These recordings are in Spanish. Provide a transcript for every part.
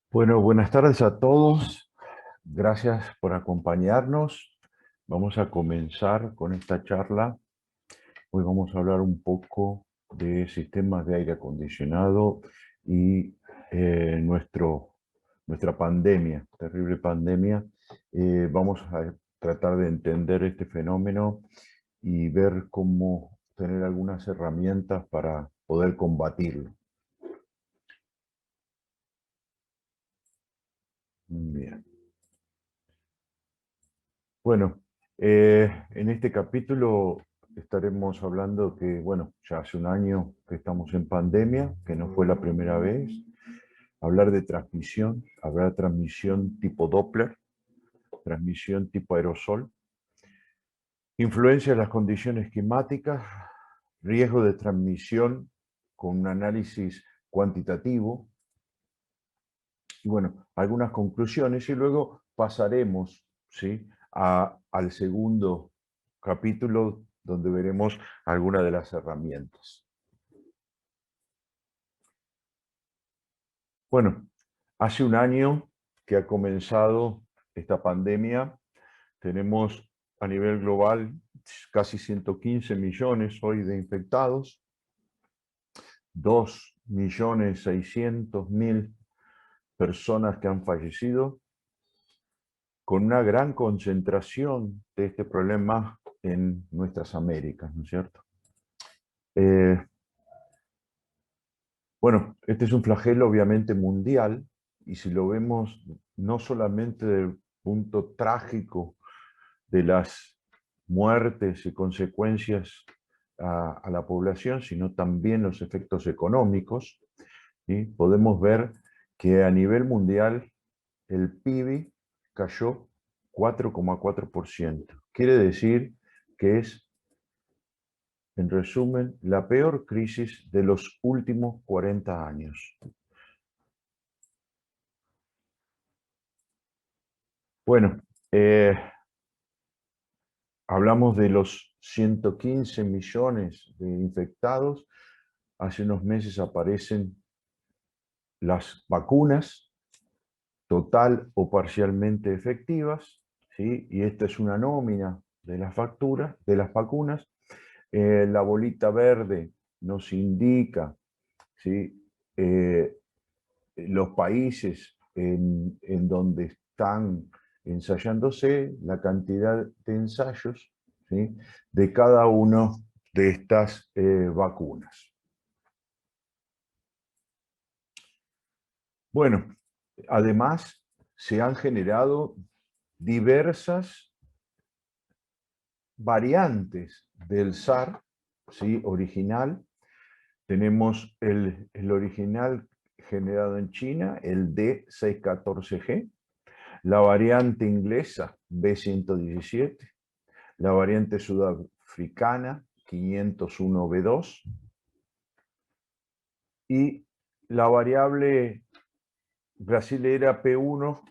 Bueno, buenas tardes a todos. Gracias por acompañarnos. Vamos a comenzar con esta charla. Hoy vamos a hablar un poco de sistemas de aire acondicionado y nuestra pandemia, terrible pandemia. Vamos a tratar de entender este fenómeno y ver cómo tener algunas herramientas para poder combatirlo. Bien. Bueno, en este capítulo estaremos hablando que, bueno, ya hace un año que estamos en pandemia, que no fue la primera vez. Hablar de transmisión, hablar de transmisión tipo Doppler, transmisión tipo aerosol, influencia de las condiciones climáticas, riesgo de transmisión con un análisis cuantitativo y, bueno, algunas conclusiones y luego pasaremos, ¿sí?, al segundo capítulo donde veremos algunas de las herramientas. Bueno, hace un año que ha comenzado esta pandemia. Tenemos a nivel global casi 115 millones hoy de infectados, 2.600.000 personas que han fallecido, con una gran concentración de este problema en nuestras Américas, ¿no es cierto? Bueno, este es un flagelo obviamente mundial, y si lo vemos no solamente del punto trágico de las muertes y consecuencias a la población, sino también los efectos económicos, ¿sí? Podemos ver que a nivel mundial el PIB cayó 4,4%. Quiere decir que es, en resumen, la peor crisis de los últimos 40 años. Bueno, hablamos de los 115 millones de infectados. Hace unos meses aparecen las vacunas, total o parcialmente efectivas, ¿sí? Y esta es una nómina de las facturas, de las vacunas. La bolita verde nos indica, ¿sí?, los países en donde están ensayándose, la cantidad de ensayos, ¿sí?, de cada una de estas vacunas. Bueno, además se han generado diversas variantes del SARS, ¿sí?, original. Tenemos el original generado en China, el D614G, la variante inglesa B117, la variante sudafricana 501B2 y la variable brasilera P1,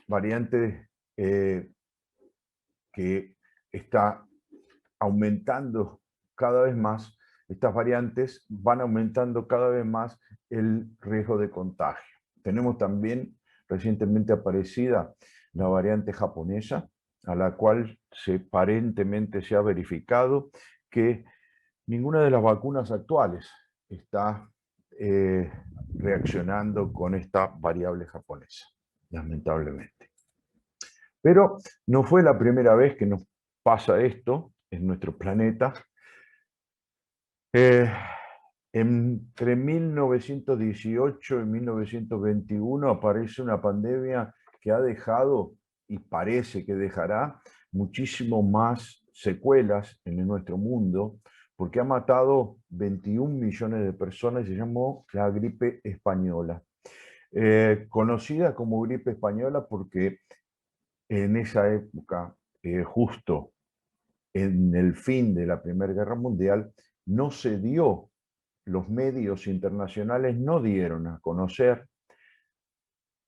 variante que está aumentando cada vez más. Estas variantes van aumentando cada vez más el riesgo de contagio. Tenemos también recientemente aparecida la variante japonesa, a la cual aparentemente se ha verificado que ninguna de las vacunas actuales está reaccionando con esta variable japonesa, lamentablemente. Pero no fue la primera vez que nos pasa esto en nuestro planeta. Eh, Entre 1918 y 1921 aparece una pandemia que ha dejado, y parece que dejará, muchísimo más secuelas en nuestro mundo, porque ha matado 21 millones de personas y se llamó la gripe española. Conocida como gripe española porque en esa época, justo en el fin de la Primera Guerra Mundial, no se dio, los medios internacionales no dieron a conocer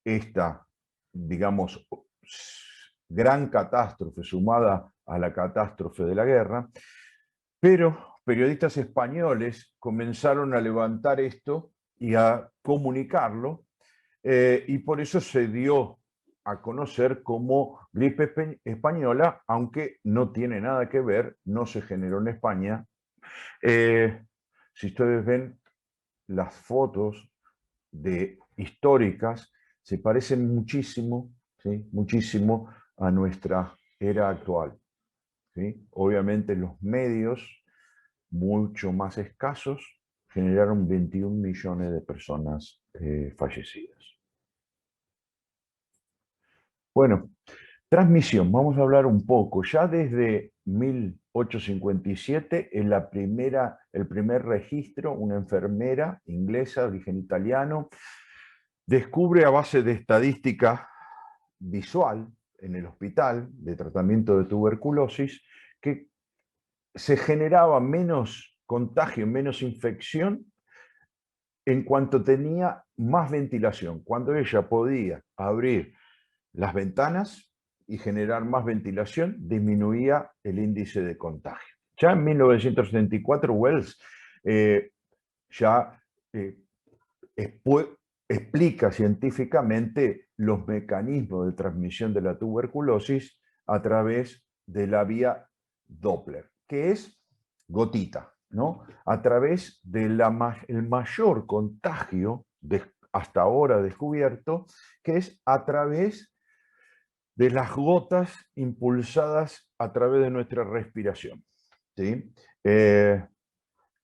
esta, digamos, gran catástrofe sumada a la catástrofe de la guerra, pero periodistas españoles comenzaron a levantar esto y a comunicarlo, y por eso se dio a conocer como gripe española, aunque no tiene nada que ver, no se generó en España. Si ustedes ven las fotos históricas, se parecen muchísimo, ¿sí? Muchísimo a nuestra era actual, ¿sí? Obviamente los medios, mucho más escasos, generaron 21 millones de personas fallecidas. Bueno, transmisión, vamos a hablar un poco. Ya desde 1857, en el primer registro, una enfermera inglesa de origen italiano descubre a base de estadística visual en el hospital de tratamiento de tuberculosis que se generaba menos contagio, menos infección en cuanto tenía más ventilación. Cuando ella podía abrir las ventanas y generar más ventilación, disminuía el índice de contagio. Ya en 1974, Wells ya eh, explica científicamente los mecanismos de transmisión de la tuberculosis a través de la vía Doppler, que es gotita, ¿no? A través del mayor contagio hasta ahora descubierto, que es a través de las gotas impulsadas a través de nuestra respiración, ¿sí?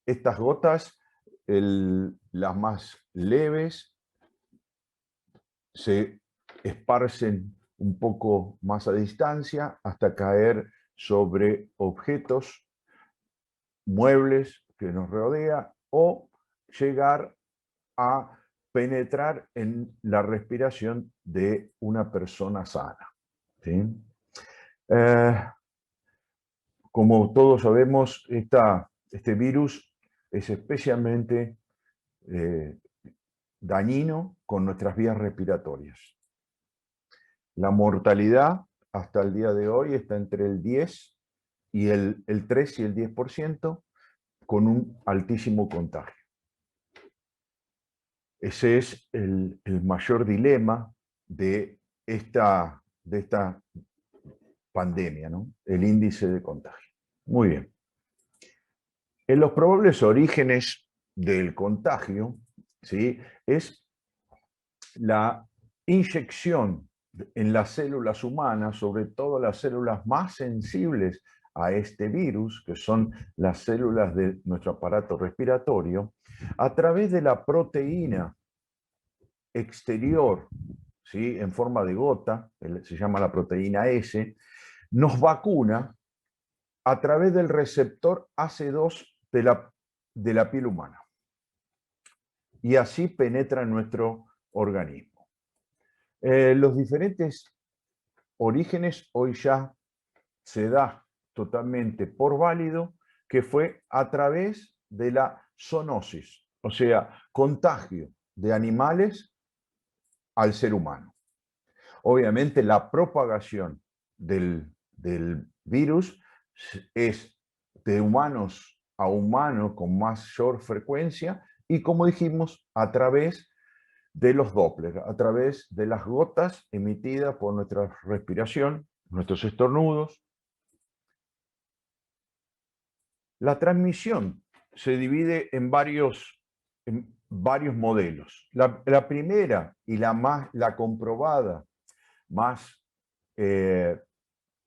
Estas gotas, las más leves, se esparcen un poco más a distancia hasta caer sobre objetos, muebles que nos rodea o llegar a penetrar en la respiración de una persona sana, ¿sí? Eh, Como todos sabemos, este virus es especialmente eh, dañino con nuestras vías respiratorias. La mortalidad hasta el día de hoy está entre el 10 y el 3 y el 10% con un altísimo contagio. Ese es el mayor dilema de esta pandemia, ¿no? El índice de contagio. Muy bien. En los probables orígenes del contagio, ¿sí? Es la inyección en las células humanas, sobre todo las células más sensibles a este virus, que son las células de nuestro aparato respiratorio, a través de la proteína exterior, ¿sí? En forma de gota, se llama la proteína S, nos vacuna a través del receptor AC2 de la piel humana. Y así penetra en nuestro organismo. Los diferentes orígenes hoy ya se da totalmente por válido que fue a través de la zoonosis, o sea, contagio de animales al ser humano. Obviamente la propagación del virus es de humanos a humanos con mayor frecuencia y, como dijimos, a través de los Doppler, a través de las gotas emitidas por nuestra respiración, nuestros estornudos. La transmisión se divide en varios modelos. La primera y la comprobada, más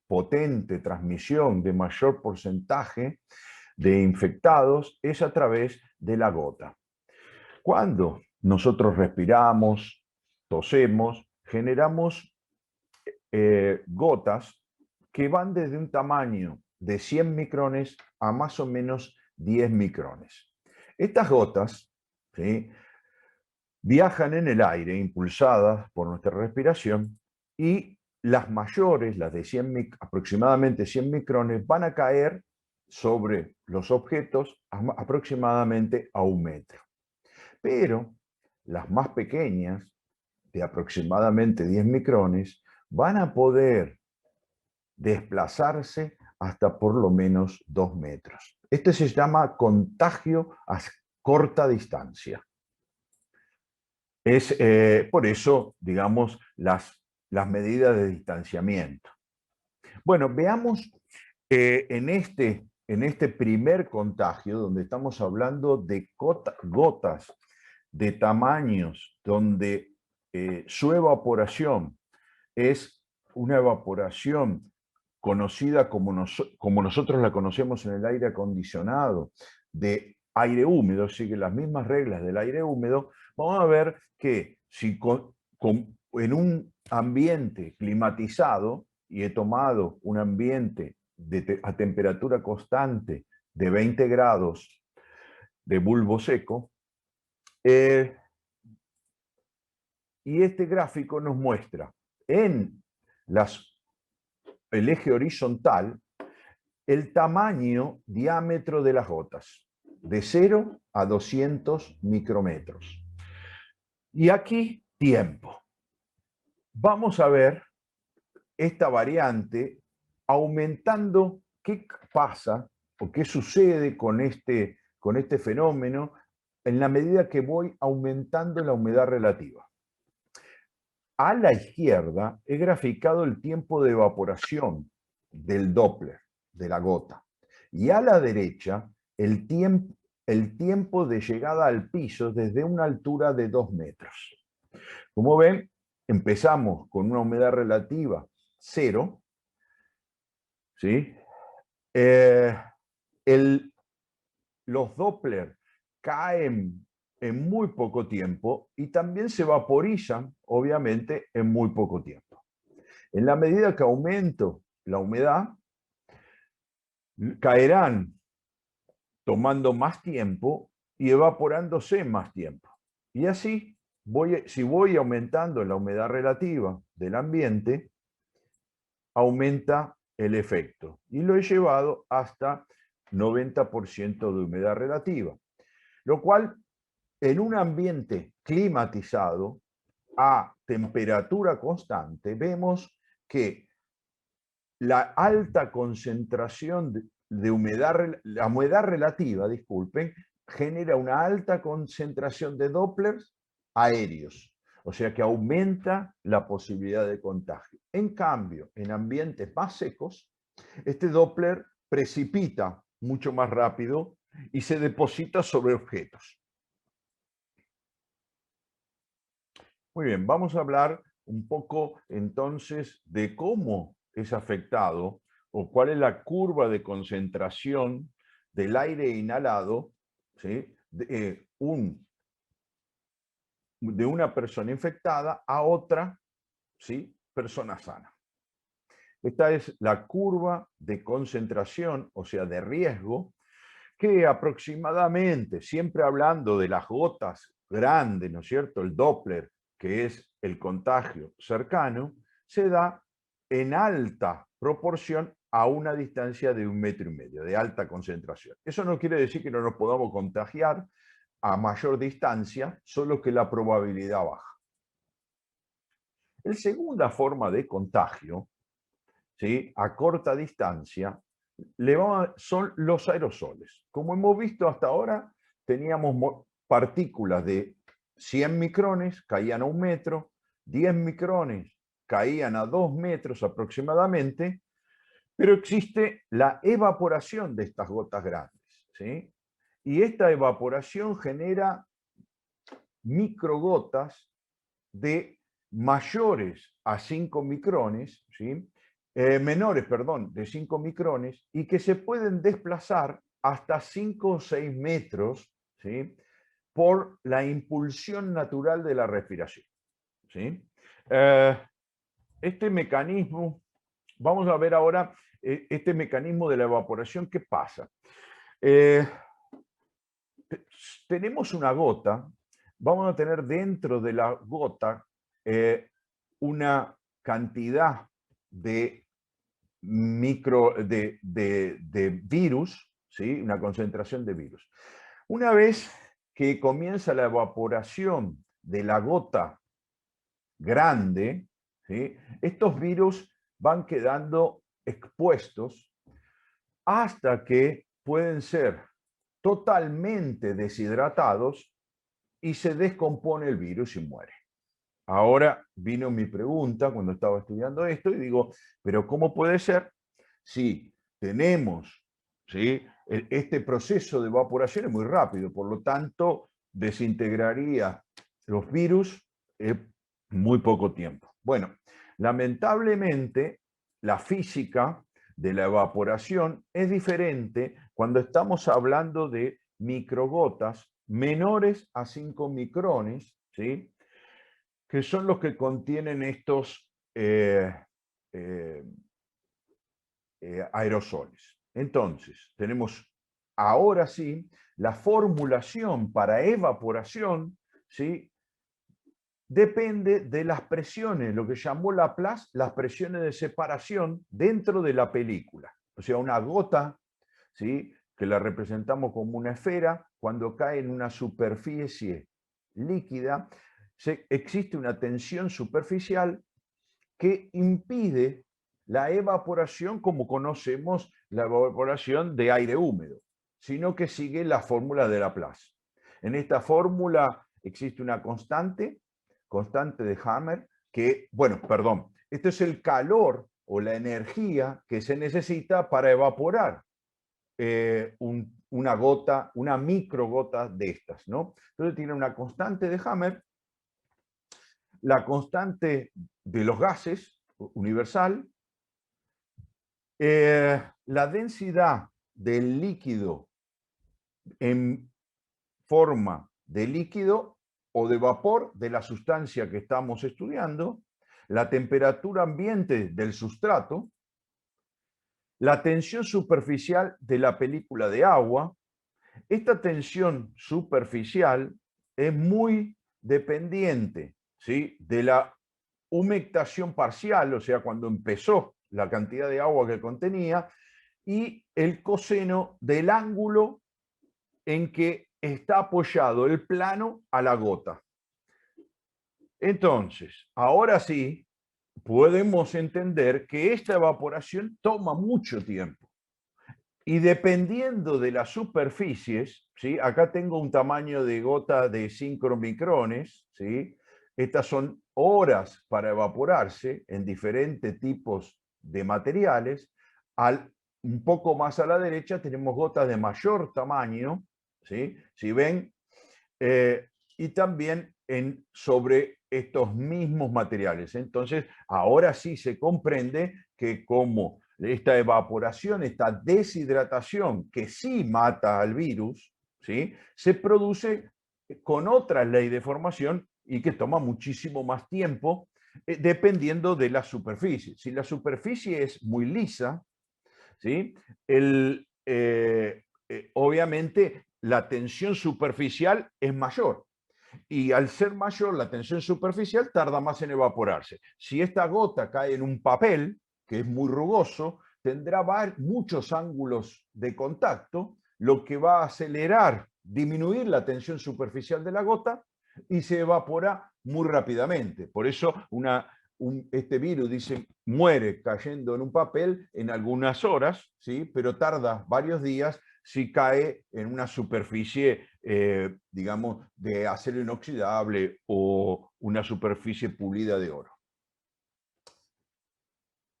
potente transmisión de mayor porcentaje de infectados es a través de la gota. Cuando nosotros respiramos, tosemos, generamos gotas que van desde un tamaño de 100 micrones a más o menos 10 micrones. Estas gotas, ¿sí?, viajan en el aire impulsadas por nuestra respiración y las mayores, las de aproximadamente 100 micrones, van a caer sobre los objetos aproximadamente a 1 metro. Pero las más pequeñas, de aproximadamente 10 micrones, van a poder desplazarse hasta por lo menos 2 metros. Este se llama contagio a corta distancia. Es por eso, digamos, las medidas de distanciamiento. Bueno, veamos en este primer contagio, donde estamos hablando de gotas de tamaños, donde su evaporación es una evaporación conocida como nosotros la conocemos en el aire acondicionado, de aire húmedo, sigue las mismas reglas del aire húmedo. Vamos a ver que si en un ambiente climatizado, y he tomado un ambiente a temperatura constante de 20 grados de bulbo seco, y este gráfico nos muestra en el eje horizontal el tamaño, diámetro de las gotas, de 0 a 200 micrómetros. Y aquí, tiempo. Vamos a ver esta variante aumentando. ¿Qué pasa o qué sucede con este fenómeno en la medida que voy aumentando la humedad relativa? A la izquierda he graficado el tiempo de evaporación del Doppler, de la gota. Y a la derecha, el tiempo de llegada al piso desde una altura de 2 metros. Como ven, empezamos con una humedad relativa 0, ¿sí? Eh, los Doppler caen en muy poco tiempo y también se vaporizan, obviamente, en muy poco tiempo. En la medida que aumento la humedad, caerán tomando más tiempo y evaporándose en más tiempo. Y así, si voy aumentando la humedad relativa del ambiente, aumenta el efecto. Y lo he llevado hasta 90% de humedad relativa. Lo cual, en un ambiente climatizado a temperatura constante, vemos que la alta concentración de humedad, la humedad relativa, disculpen, genera una alta concentración de Dopplers aéreos, o sea que aumenta la posibilidad de contagio. En cambio, en ambientes más secos, este Doppler precipita mucho más rápido y se deposita sobre objetos. Muy bien, vamos a hablar un poco entonces de cómo es afectado o cuál es la curva de concentración del aire inhalado, ¿sí? De una persona infectada a otra, ¿sí? Persona sana. Esta es la curva de concentración, o sea, de riesgo, que aproximadamente, siempre hablando de las gotas grandes, ¿no es cierto? El Doppler, que es el contagio cercano, se da en alta proporción a una distancia de 1,5 metros, de alta concentración. Eso no quiere decir que no nos podamos contagiar a mayor distancia, solo que la probabilidad baja. La segunda forma de contagio, ¿sí? A corta distancia, son los aerosoles. Como hemos visto hasta ahora, teníamos partículas de 100 micrones, caían a 1 metro, 10 micrones caían a 2 metros aproximadamente, pero existe la evaporación de estas gotas grandes, ¿sí? Y esta evaporación genera microgotas de mayores a 5 micrones, ¿sí? Menores, perdón, de 5 micrones, y que se pueden desplazar hasta 5 o 6 metros, ¿sí? Por la impulsión natural de la respiración, ¿sí? Este mecanismo, vamos a ver ahora este mecanismo de la evaporación. ¿Qué pasa? Eh, Tenemos una gota, vamos a tener dentro de la gota una cantidad de de virus, ¿sí? Una concentración de virus. Una vez que comienza la evaporación de la gota grande, ¿sí? Estos virus van quedando expuestos hasta que pueden ser totalmente deshidratados y se descompone el virus y muere. Ahora vino mi pregunta cuando estaba estudiando esto y digo, pero ¿cómo puede ser si tenemos, ¿sí? Este proceso de evaporación es muy rápido, por lo tanto desintegraría los virus en muy poco tiempo? Bueno, lamentablemente la física de la evaporación es diferente cuando estamos hablando de microgotas menores a 5 micrones, ¿sí? Que son los que contienen estos eh, eh, aerosoles. Entonces, tenemos ahora sí la formulación para evaporación, ¿sí? Depende de las presiones, lo que llamó Laplace las presiones de separación dentro de la película. O sea, una gota, ¿sí? Que la representamos como una esfera, cuando cae en una superficie líquida, existe una tensión superficial que impide la evaporación como conocemos la evaporación de aire húmedo, sino que sigue la fórmula de Laplace. En esta fórmula existe una constante de Hammer, que, bueno, perdón, esto es el calor o la energía que se necesita para evaporar una gota, una microgota de estas, ¿no? Entonces tiene una constante de Hammer, la constante de los gases universal, la densidad del líquido en forma de líquido o de vapor de la sustancia que estamos estudiando, la temperatura ambiente del sustrato, la tensión superficial de la película de agua. Esta tensión superficial es muy dependiente, ¿sí? De la humectación parcial, o sea, cuando empezó la cantidad de agua que contenía, y el coseno del ángulo en que está apoyado el plano a la gota. Entonces, ahora sí, podemos entender que esta evaporación toma mucho tiempo. Y dependiendo de las superficies, ¿sí? Acá tengo un tamaño de gota de 5 micrones, ¿sí? Estas son horas para evaporarse en diferentes tipos de materiales. Un poco más a la derecha tenemos gotas de mayor tamaño, ¿sí? Si ven, y también sobre estos mismos materiales. Entonces, ahora sí se comprende que como esta evaporación, esta deshidratación que sí mata al virus, ¿sí? Se produce con otra ley de formación y que toma muchísimo más tiempo dependiendo de la superficie. Si la superficie es muy lisa, ¿sí? Obviamente la tensión superficial es mayor y al ser mayor la tensión superficial tarda más en evaporarse. Si esta gota cae en un papel, que es muy rugoso, tendrá muchos ángulos de contacto, lo que va a acelerar, disminuir la tensión superficial de la gota y se evapora muy rápidamente. Por eso este virus, dice, muere cayendo en un papel en algunas horas, ¿sí? Pero tarda varios días si cae en una superficie, digamos, de acero inoxidable o una superficie pulida de oro.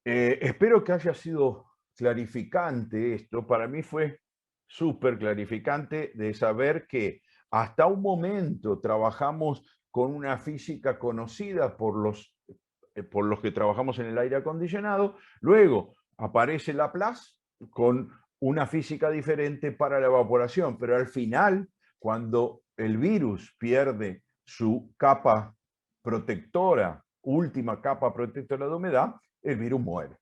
Espero que haya sido clarificante esto. Para mí fue súper clarificante de saber que hasta un momento trabajamos con una física conocida por los que trabajamos en el aire acondicionado. Luego aparece Laplace con una física diferente para la evaporación, pero al final, cuando el virus pierde su capa protectora, última capa protectora de humedad, el virus muere.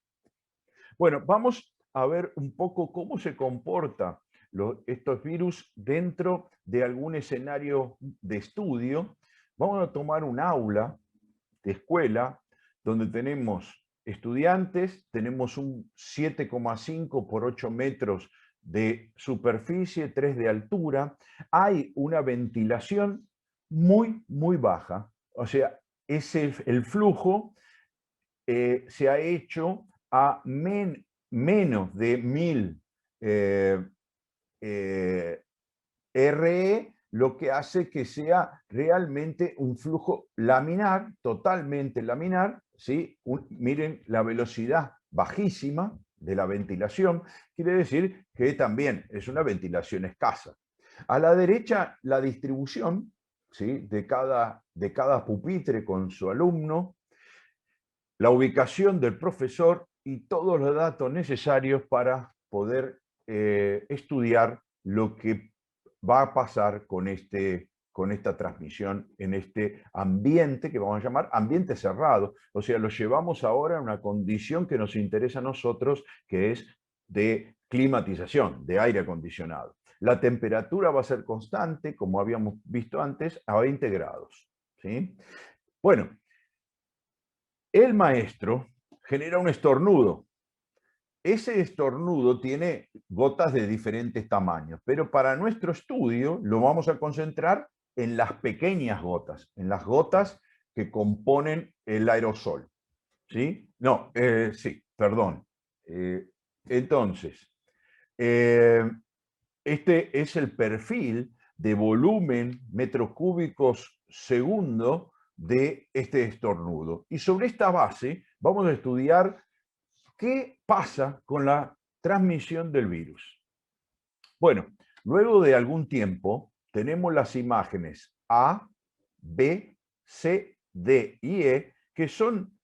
Bueno, vamos a ver un poco cómo se comportan estos virus dentro de algún escenario de estudio. Vamos a tomar un aula de escuela donde tenemos estudiantes, tenemos un 7,5 por 8 metros de superficie, 3 de altura. Hay una ventilación muy, muy baja. O sea, el flujo se ha hecho a menos de 1000 RE lo que hace que sea realmente un flujo laminar, totalmente laminar, ¿sí? Miren la velocidad bajísima de la ventilación, quiere decir que también es una ventilación escasa. A la derecha, la distribución, ¿sí? de cada pupitre con su alumno, la ubicación del profesor y todos los datos necesarios para poder estudiar lo que va a pasar con esta transmisión en este ambiente que vamos a llamar ambiente cerrado. O sea, lo llevamos ahora a una condición que nos interesa a nosotros, que es de climatización, de aire acondicionado. La temperatura va a ser constante, como habíamos visto antes, a 20 grados. ¿Sí? Bueno, el maestro genera un estornudo. Ese estornudo tiene gotas de diferentes tamaños, pero para nuestro estudio lo vamos a concentrar en las pequeñas gotas, en las gotas que componen el aerosol. ¿Sí? No, sí, perdón. Entonces, este es el perfil de volumen metros cúbicos segundo de este estornudo. Y sobre esta base vamos a estudiar qué pasa con la transmisión del virus. Bueno, luego de algún tiempo tenemos las imágenes A, B, C, D y E, que son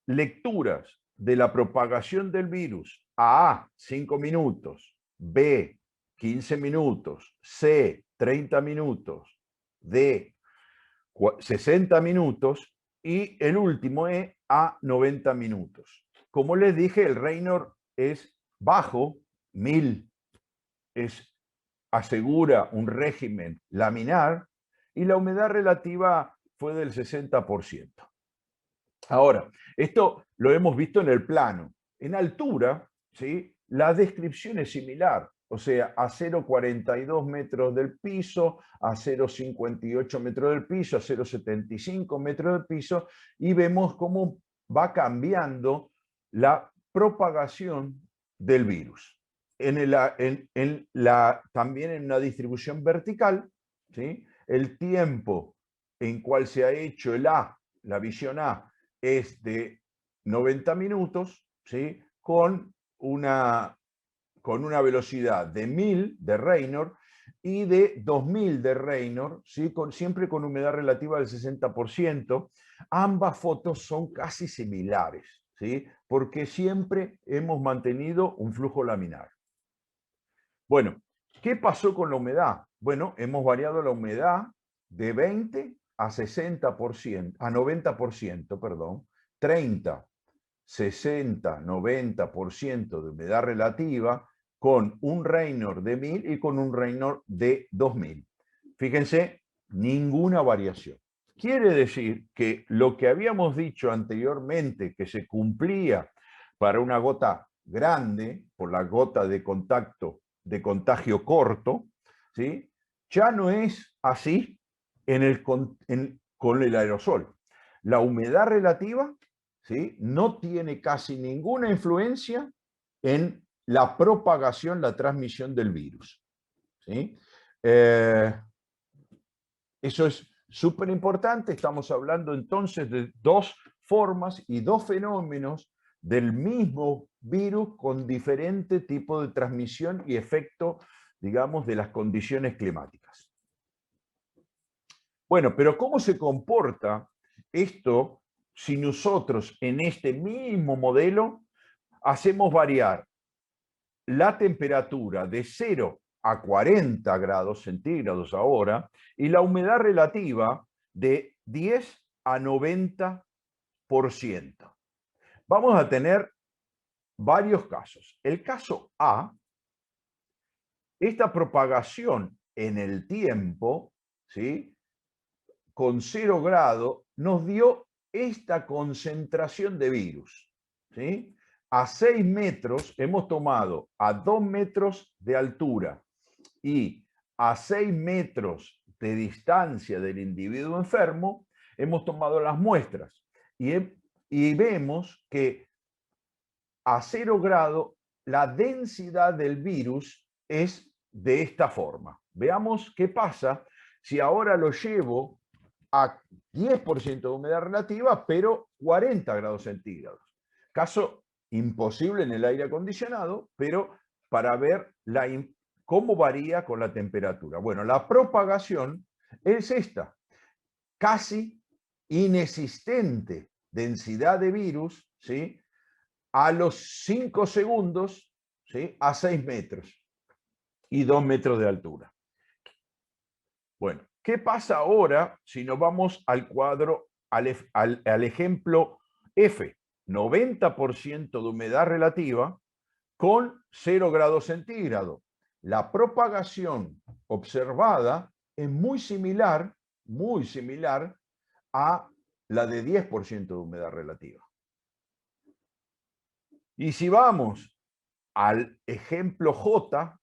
lecturas de la propagación del virus. A, 5 minutos, B, 15 minutos, C, 30 minutos, D, 60 minutos y el último E a 90 minutos. Como les dije, el Raynor es bajo, 1000, asegura un régimen laminar y la humedad relativa fue del 60%. Ahora, esto lo hemos visto en el plano. En altura, ¿sí? La descripción es similar, o sea, a 0,42 metros del piso, a 0,58 metros del piso, a 0,75 metros del piso, y vemos cómo va cambiando la propagación del virus. También en una distribución vertical, ¿sí? El tiempo en cual se ha hecho la visión A, es de 90 minutos, ¿sí? con una velocidad de 1000 de Raynor y de 2000 de Raynor, ¿sí? Siempre con humedad relativa del 60%. Ambas fotos son casi similares, ¿sí? porque siempre hemos mantenido un flujo laminar. Bueno, ¿qué pasó con la humedad? Bueno, hemos variado la humedad de 20 a 60%, a 90%, perdón, 30, 60, 90% de humedad relativa con un Raynor de 1000 y con un Raynor de 2000. Fíjense, ninguna variación. Quiere decir que lo que habíamos dicho anteriormente, que se cumplía para una gota grande, por la gota de contacto de contagio corto, ¿sí? Ya no es así con el aerosol. La humedad relativa, ¿sí? no tiene casi ninguna influencia en la propagación, la transmisión del virus. ¿Sí? Eso es súper importante. Estamos hablando entonces de dos formas y dos fenómenos del mismo virus con diferente tipo de transmisión y efecto, digamos, de las condiciones climáticas. Bueno, pero ¿cómo se comporta esto si nosotros en este mismo modelo hacemos variar la temperatura de 0 a 40 grados centígrados ahora y la humedad relativa de 10 a 90%? Vamos a tener varios casos. El caso A, esta propagación en el tiempo, ¿sí? con 0 grado, nos dio esta concentración de virus. ¿Sí? A 6 metros hemos tomado a 2 metros de altura y a 6 metros de distancia del individuo enfermo, hemos tomado las muestras y vemos que a 0 grado la densidad del virus es de esta forma. Veamos qué pasa si ahora lo llevo a 10% de humedad relativa, pero 40 grados centígrados. Caso imposible en el aire acondicionado, pero para ver cómo varía con la temperatura. Bueno, la propagación es esta, casi inexistente densidad de virus, ¿sí?, a los 5 segundos, ¿sí?, a 6 metros y 2 metros de altura. Bueno, ¿qué pasa ahora si nos vamos al cuadro, al ejemplo F? 90% de humedad relativa con 0 grados centígrados. La propagación observada es muy similar a la de 10% de humedad relativa. Y si vamos al ejemplo J,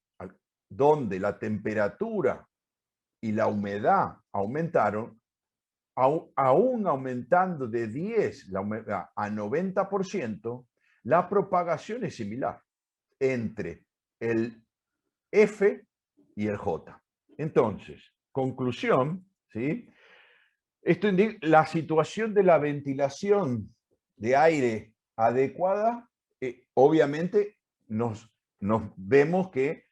donde la temperatura y la humedad aumentaron, aún aumentando de 10 la humedad a 90%, la propagación es similar entre el F y el J. Entonces, conclusión, ¿sí? Esto indica la situación de la ventilación de aire adecuada, obviamente nos vemos que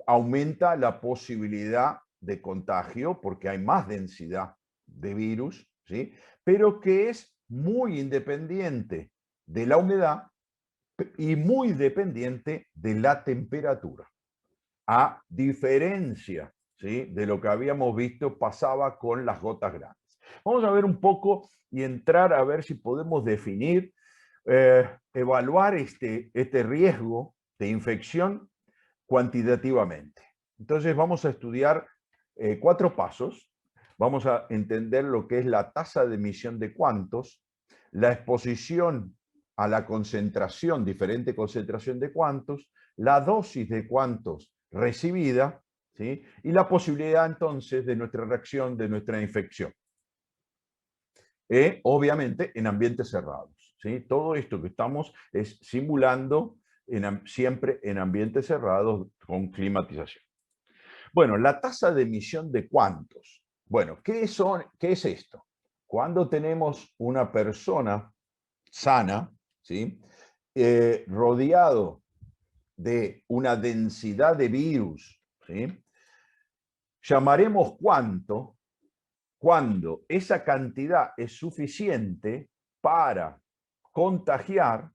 aumenta la posibilidad de contagio porque hay más densidad de virus, ¿sí?, pero que es muy independiente de la humedad y muy dependiente de la temperatura, a diferencia, ¿sí?, de lo que habíamos visto pasaba con las gotas grandes. Vamos a ver un poco y entrar a ver si podemos definir, evaluar este riesgo de infección cuantitativamente. Entonces vamos a estudiar 4 pasos. Vamos a entender lo que es la tasa de emisión de cuantos, la exposición a la concentración, diferente concentración de cuantos, la dosis de cuantos recibida, ¿sí?, y la posibilidad entonces de nuestra reacción, de nuestra infección. Obviamente en ambientes cerrados, ¿sí? Todo esto que estamos es simulando siempre en ambientes cerrados con climatización. Bueno, la tasa de emisión de cuantos. Bueno, ¿qué es esto? Cuando tenemos una persona sana, ¿sí?, rodeado de una densidad de virus, ¿sí?, llamaremos cuánto cuando esa cantidad es suficiente para contagiar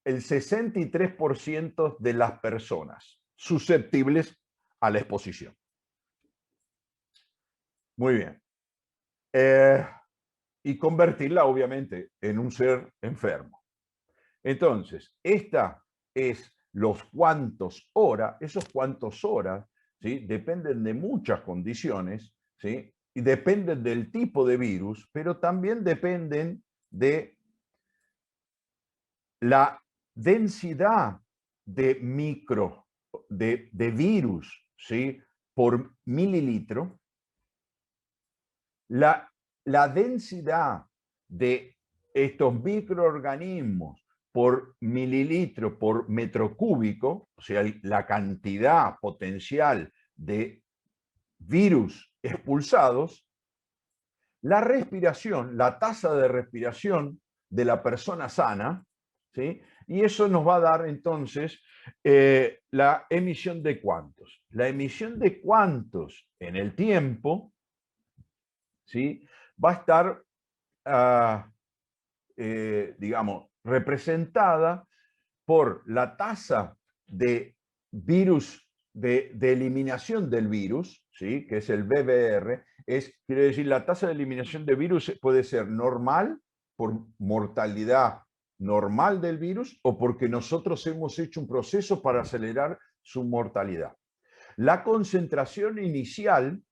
el 63% de las personas susceptibles a la exposición. Muy bien. Y convertirla, obviamente, en un ser enfermo. Entonces, esta es los cuantos horas, esos cuantos horas, ¿sí?, dependen de muchas condiciones, ¿sí?, y dependen del tipo de virus, pero también dependen de la densidad de de virus, ¿sí?, por mililitro, la densidad de estos microorganismos por mililitro por metro cúbico, o sea, la cantidad potencial de virus expulsados, la respiración, la tasa de respiración de la persona sana, ¿sí?, y eso nos va a dar entonces la emisión de cuantos. La emisión de cuantos en el tiempo, ¿sí?, va a estar, digamos, representada por la tasa de virus, de eliminación del virus, ¿sí?, que es el BBR, quiere decir, la tasa de eliminación de virus puede ser normal, por mortalidad normal del virus, o porque nosotros hemos hecho un proceso para acelerar su mortalidad. La concentración inicial,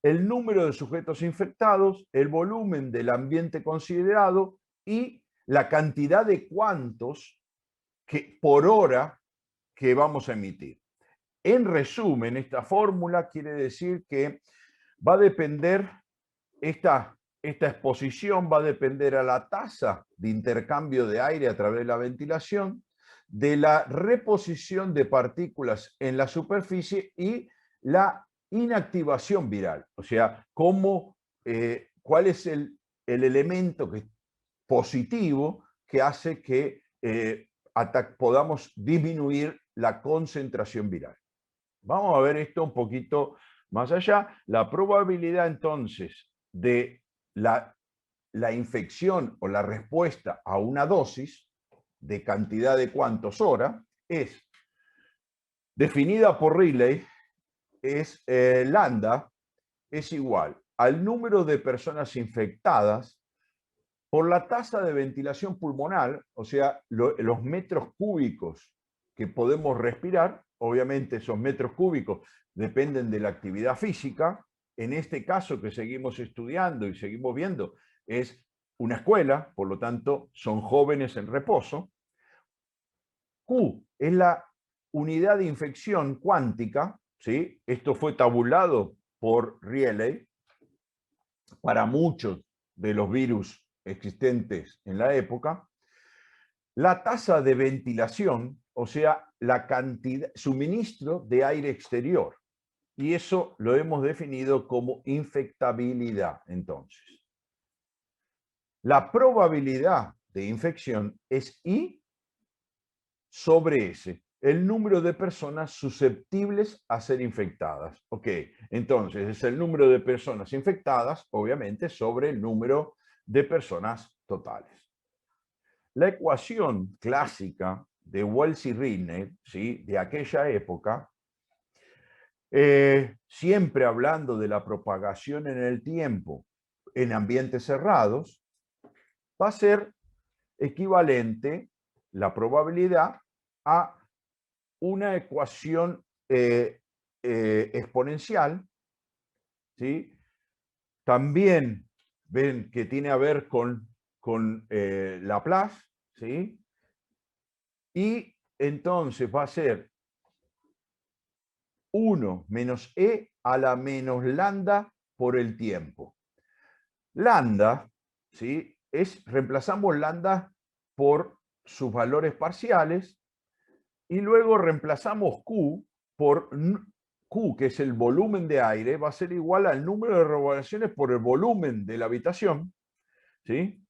el número de sujetos infectados, el volumen del ambiente considerado y la cantidad de cuantos por hora que vamos a emitir. En resumen, esta fórmula quiere decir que va a depender, esta exposición va a depender a la tasa de intercambio de aire a través de la ventilación, de la reposición de partículas en la superficie y la inactivación viral, o sea, cuál es el elemento positivo que hace que podamos disminuir la concentración viral. Vamos a ver esto un poquito más allá. La probabilidad entonces de la infección o la respuesta a una dosis de cantidad de cuántos horas es definida por Riley, es lambda es igual al número de personas infectadas por la tasa de ventilación pulmonar, o sea, los metros cúbicos que podemos respirar. Obviamente esos metros cúbicos dependen de la actividad física. En este caso que seguimos estudiando y seguimos viendo, es una escuela, por lo tanto son jóvenes en reposo. Q es la unidad de infección cuántica, ¿sí? Esto fue tabulado por Riley para muchos de los virus existentes en la época. La tasa de ventilación, o sea, la cantidad, suministro de aire exterior. Y eso lo hemos definido como infectabilidad, entonces. La probabilidad de infección es I sobre S, el número de personas susceptibles a ser infectadas. Ok, entonces es el número de personas infectadas, obviamente, sobre el número de personas totales. La ecuación clásica de Wells y Riley, ¿sí?, de aquella época, siempre hablando de la propagación en el tiempo en ambientes cerrados, va a ser equivalente la probabilidad a una ecuación exponencial, ¿sí? También ven que tiene a ver con Laplace, ¿sí? Y entonces va a ser 1 menos e a la menos lambda por el tiempo. Lambda, ¿sí?, reemplazamos lambda por sus valores parciales y luego reemplazamos Q por Q, que es el volumen de aire, va a ser igual al número de revoluciones por el volumen de la habitación, ¿sí?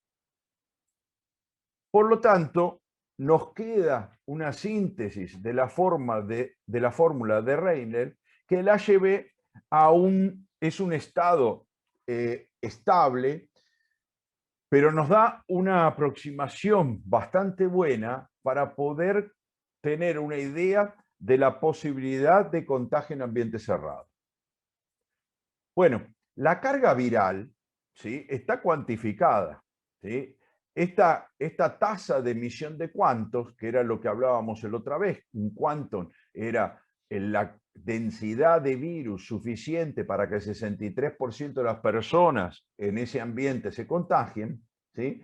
Por lo tanto, nos queda una síntesis de la fórmula de Reiner que la lleve a es un estado estable, pero nos da una aproximación bastante buena para poder tener una idea de la posibilidad de contagio en ambiente cerrado. Bueno, la carga viral, ¿sí?, está cuantificada, ¿sí? Esta tasa de emisión de cuantos, que era lo que hablábamos la otra vez, un quantum era la densidad de virus suficiente para que el 63% de las personas en ese ambiente se contagien, ¿sí?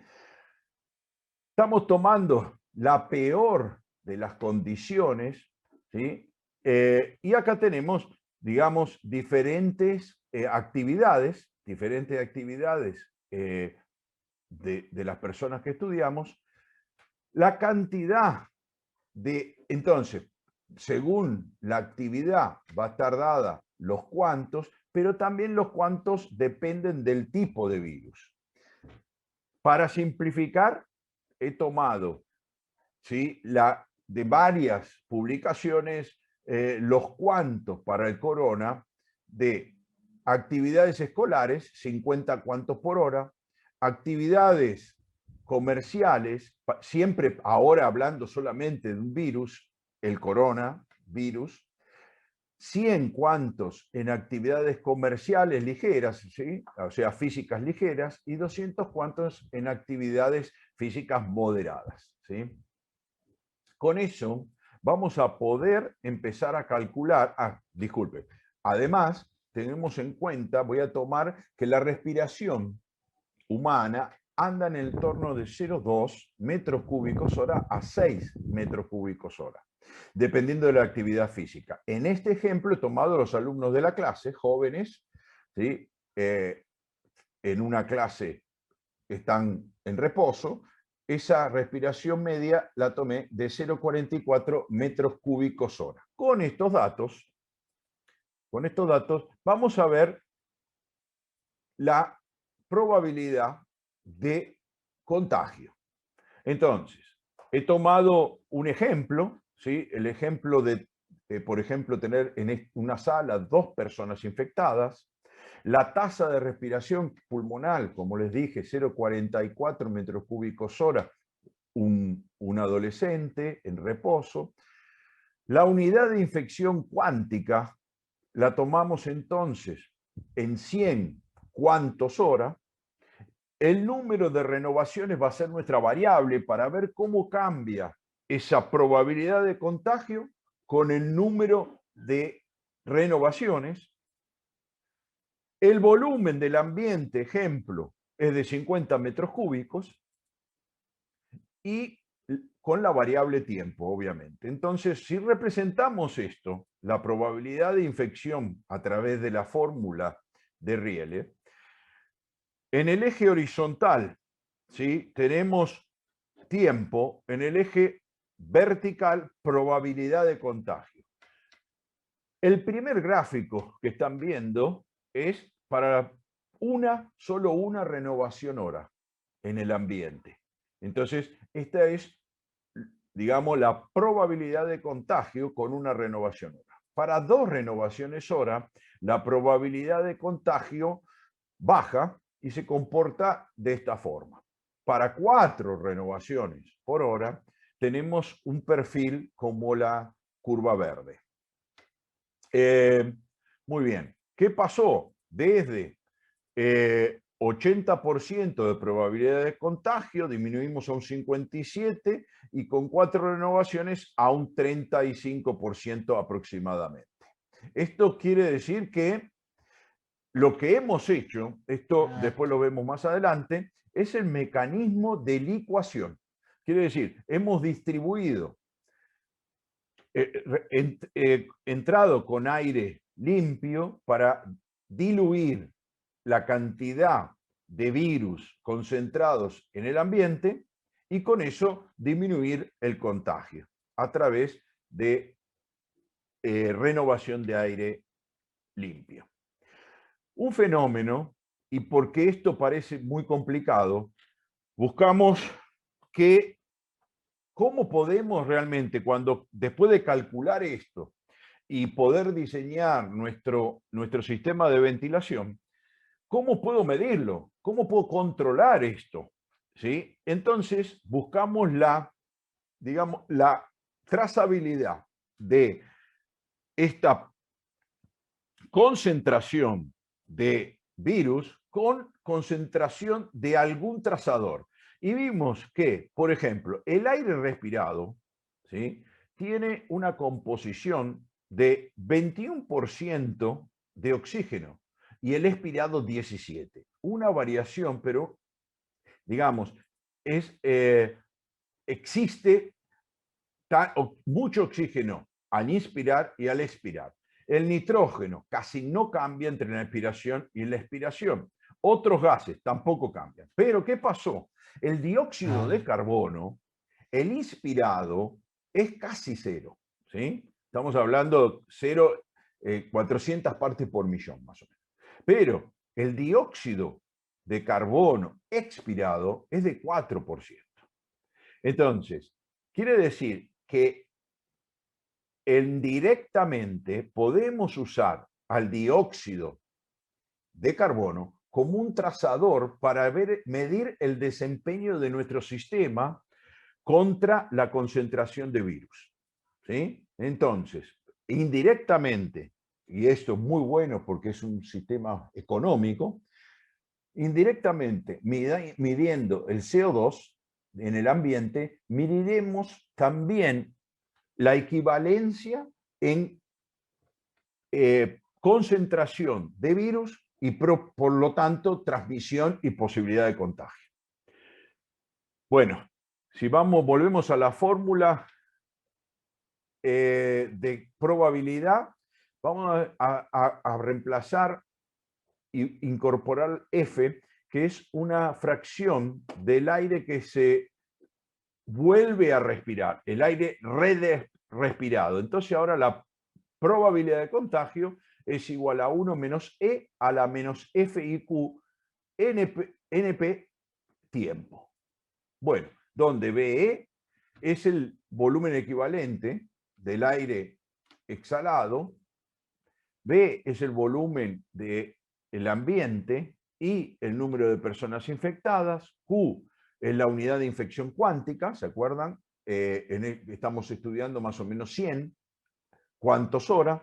Estamos tomando la peor de las condiciones, ¿sí? Y acá tenemos, digamos, diferentes actividades de las personas que estudiamos. La cantidad entonces, según la actividad va a estar dada los cuantos, pero también los cuantos dependen del tipo de virus. Para simplificar, he tomado, ¿sí?, de varias publicaciones los cuantos para el corona de actividades escolares, 50 cuantos por hora, actividades comerciales, siempre ahora hablando solamente de un virus, el coronavirus, 100 cuantos en actividades comerciales ligeras, ¿sí?, o sea, físicas ligeras, y 200 cuantos en actividades físicas moderadas, ¿sí? Con eso vamos a poder empezar a calcular, disculpe, además tenemos en cuenta, voy a tomar que la respiración humana anda en el torno de 0,2 metros cúbicos hora a 6 metros cúbicos hora, dependiendo de la actividad física. En este ejemplo he tomado los alumnos de la clase, jóvenes, ¿sí?, en una clase están en reposo. Esa respiración media la tomé de 0,44 metros cúbicos hora. Con estos datos con estos datos, vamos a ver la probabilidad de contagio. Entonces, he tomado un ejemplo, ¿sí? El ejemplo de, por ejemplo, tener en una sala 2 personas infectadas, la tasa de respiración pulmonar, como les dije, 0,44 metros cúbicos hora, un adolescente en reposo. La unidad de infección cuántica la tomamos entonces en 100 cuantos horas. El número de renovaciones va a ser nuestra variable para ver cómo cambia esa probabilidad de contagio con el número de renovaciones. El volumen del ambiente, ejemplo, es de 50 metros cúbicos y con la variable tiempo, obviamente. Entonces, si representamos esto, la probabilidad de infección a través de la fórmula de Riehle, en el eje horizontal, ¿sí?, tenemos tiempo, en el eje vertical, probabilidad de contagio. El primer gráfico que están viendo es para solo una renovación hora en el ambiente. Entonces, esta es, digamos, la probabilidad de contagio con una renovación hora. Para 2 renovaciones hora, la probabilidad de contagio baja y se comporta de esta forma. Para 4 renovaciones por hora, tenemos un perfil como la curva verde. Muy bien. ¿Qué pasó? Desde 80% de probabilidad de contagio, disminuimos a un 57% y con 4 renovaciones a un 35% aproximadamente. Esto quiere decir que lo que hemos hecho, esto después lo vemos más adelante, es el mecanismo de licuación. Quiere decir, hemos distribuido, entrado con aire limpio para diluir la cantidad de virus concentrados en el ambiente y con eso disminuir el contagio a través de renovación de aire limpio. Un fenómeno, y porque esto parece muy complicado, buscamos que cómo podemos realmente, después de calcular esto y poder diseñar nuestro sistema de ventilación, ¿cómo puedo medirlo? ¿Cómo puedo controlar esto? ¿Sí? Entonces buscamos digamos, la trazabilidad de esta concentración de virus con concentración de algún trazador. Y vimos que, por ejemplo, el aire respirado, ¿sí?, tiene una composición de 21% de oxígeno y el expirado 17%. Una variación, pero, digamos, existe mucho oxígeno al inspirar y al expirar. El nitrógeno casi no cambia entre la inspiración y la expiración. Otros gases tampoco cambian. Pero, ¿qué pasó? El dióxido de carbono, el inspirado, es casi cero, ¿sí? Estamos hablando 400 partes por millón, más o menos. Pero el dióxido de carbono expirado es de 4%. Entonces, quiere decir que indirectamente podemos usar al dióxido de carbono como un trazador para medir el desempeño de nuestro sistema contra la concentración de virus, ¿sí? Entonces, indirectamente, y esto es muy bueno porque es un sistema económico, indirectamente midiendo el CO2 en el ambiente, mediremos también la equivalencia en concentración de virus y por lo tanto transmisión y posibilidad de contagio. Bueno, si volvemos a la fórmula de probabilidad, vamos a reemplazar e incorporar F, que es una fracción del aire que se vuelve a respirar, el aire respirado. Entonces ahora la probabilidad de contagio es igual a 1 menos E a la menos FIQ NP tiempo. Bueno, donde BE es el volumen equivalente del aire exhalado, B es el volumen del ambiente y el número de personas infectadas, Q es la unidad de infección cuántica, ¿se acuerdan? Estamos estudiando más o menos 100 cuantos horas,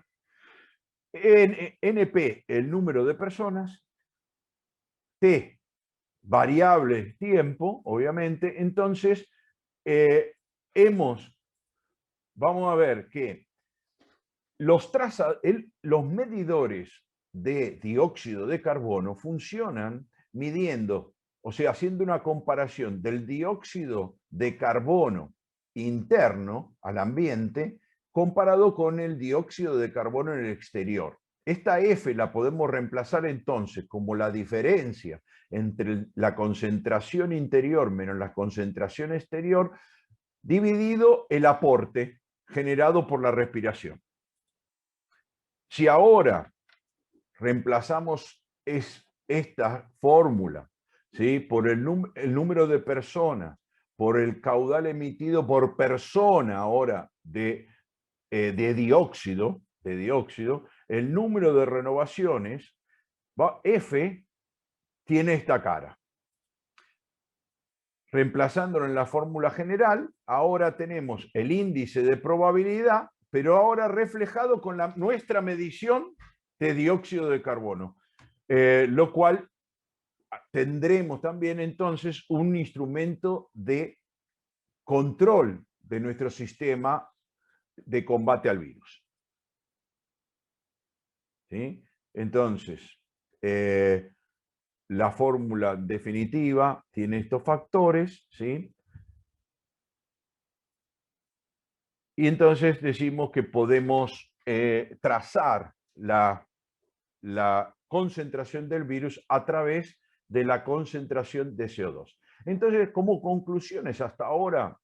NP el número de personas, T variable tiempo, obviamente, entonces vamos a ver que los medidores de dióxido de carbono funcionan midiendo, o sea, haciendo una comparación del dióxido de carbono interno al ambiente comparado con el dióxido de carbono en el exterior. Esta F la podemos reemplazar entonces como la diferencia entre la concentración interior menos la concentración exterior, dividido el aporte generado por la respiración. Si ahora reemplazamos esta fórmula, ¿sí?, por el número de personas, por el caudal emitido por persona ahora de dióxido, el número de renovaciones, F tiene esta cara. Reemplazándolo en la fórmula general, ahora tenemos el índice de probabilidad, pero ahora reflejado con nuestra medición de dióxido de carbono, lo cual tendremos también entonces un instrumento de control de nuestro sistema de combate al virus. ¿Sí? Entonces, la fórmula definitiva tiene estos factores, ¿sí? Y entonces decimos que podemos trazar la concentración del virus a través de la concentración de CO2. Entonces, como conclusiones hasta ahora,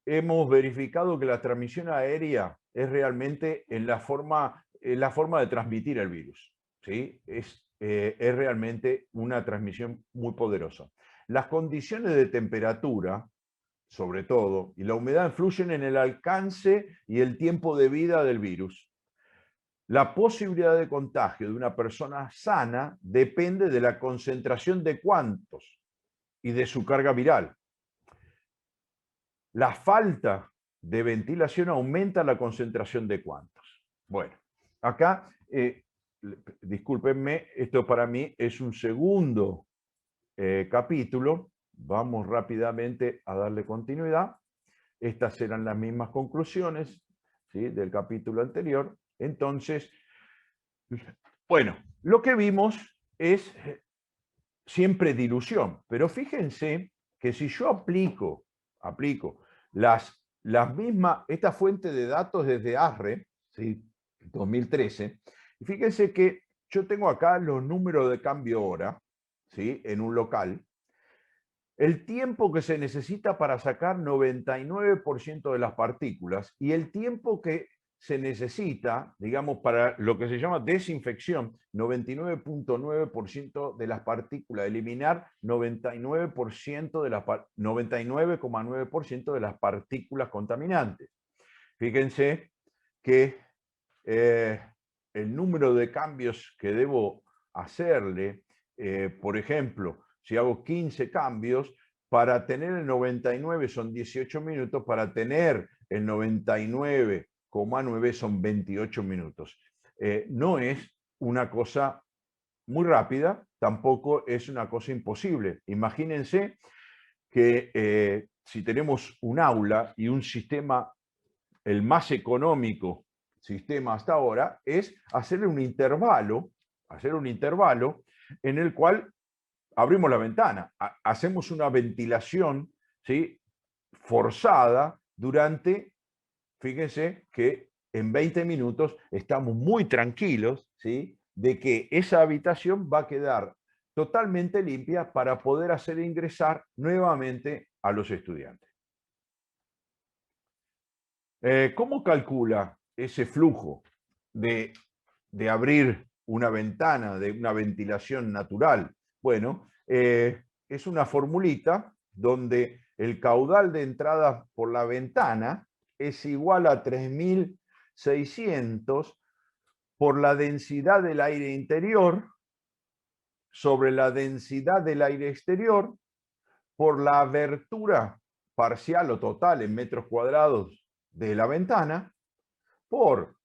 hemos verificado que la transmisión aérea es realmente la forma de transmitir el virus, ¿sí? Es realmente una transmisión muy poderosa. Las condiciones de temperatura, sobre todo, y la humedad influyen en el alcance y el tiempo de vida del virus. La posibilidad de contagio de una persona sana depende de la concentración de cuantos y de su carga viral. La falta de ventilación aumenta la concentración de cuantos. Bueno, acá, discúlpenme, esto para mí es un segundo capítulo. Vamos rápidamente a darle continuidad. Estas eran las mismas conclusiones, ¿sí?, del capítulo anterior. Entonces, bueno, lo que vimos es siempre dilución, pero fíjense que si yo aplico esta fuente de datos desde ASRE, ¿sí?, 2013, y fíjense que yo tengo acá los números de cambio hora, ¿sí?, en un local, el tiempo que se necesita para sacar 99% de las partículas y el tiempo que se necesita, digamos, para lo que se llama desinfección, 99.9% de las partículas, eliminar 99,9% de las partículas contaminantes. Fíjense que el número de cambios que debo hacerle, por ejemplo, si hago 15 cambios, para tener el 99 son 18 minutos, para tener el 99,9 son 28 minutos. No es una cosa muy rápida, tampoco es una cosa imposible. Imagínense que si tenemos un aula y un sistema, el más económico sistema hasta ahora, es hacer un intervalo en el cual abrimos la ventana, hacemos una ventilación, ¿sí?, forzada durante, fíjense que en 20 minutos estamos muy tranquilos, ¿sí?, de que esa habitación va a quedar totalmente limpia para poder hacer ingresar nuevamente a los estudiantes. ¿Cómo calcula ese flujo de de abrir una ventana, de una ventilación natural. Bueno, es una formulita donde el caudal de entrada por la ventana es igual a 3600 por la densidad del aire interior sobre la densidad del aire exterior por la abertura parcial o total en metros cuadrados de la ventana por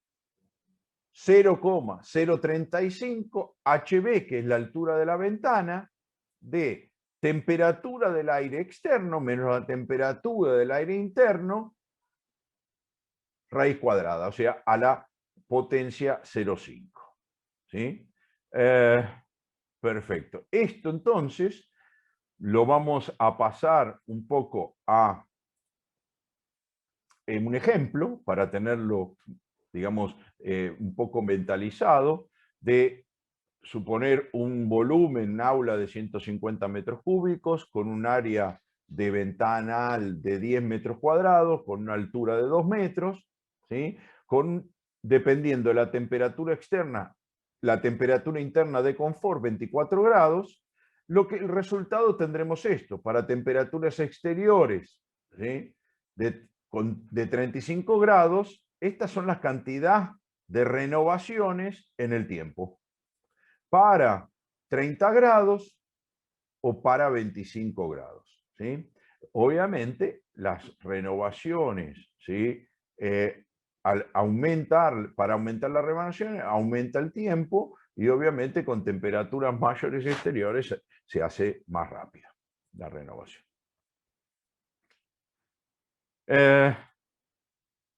0,035 HB, que es la altura de la ventana, de temperatura del aire externo menos la temperatura del aire interno, raíz cuadrada, o sea, a la potencia 0,5. ¿Sí? Perfecto. Esto entonces lo vamos a pasar un poco a un ejemplo para tenerlo, digamos, un poco mentalizado, de suponer un volumen aula de 150 metros cúbicos con un área de ventanal de 10 metros cuadrados, con una altura de 2 metros, ¿sí? Dependiendo de la temperatura externa, la temperatura interna de confort, 24 grados, el resultado tendremos esto, para temperaturas exteriores, ¿sí? de 35 grados, estas son las cantidades de renovaciones en el tiempo. Para 30 grados o para 25 grados. ¿Sí? Obviamente, las renovaciones, ¿sí? Para aumentar las renovaciones, aumenta el tiempo y obviamente con temperaturas mayores exteriores se hace más rápida la renovación.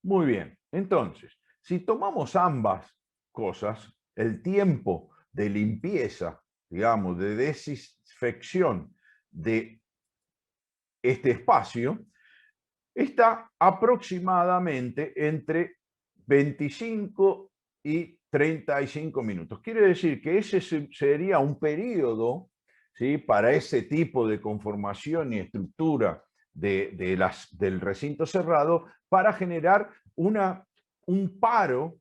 Muy bien, entonces, si tomamos ambas cosas, el tiempo de limpieza, digamos, de desinfección de este espacio, está aproximadamente entre 25 y 35 minutos. Quiere decir que ese sería un periodo, ¿sí?, para ese tipo de conformación y estructura del recinto cerrado para generar un paro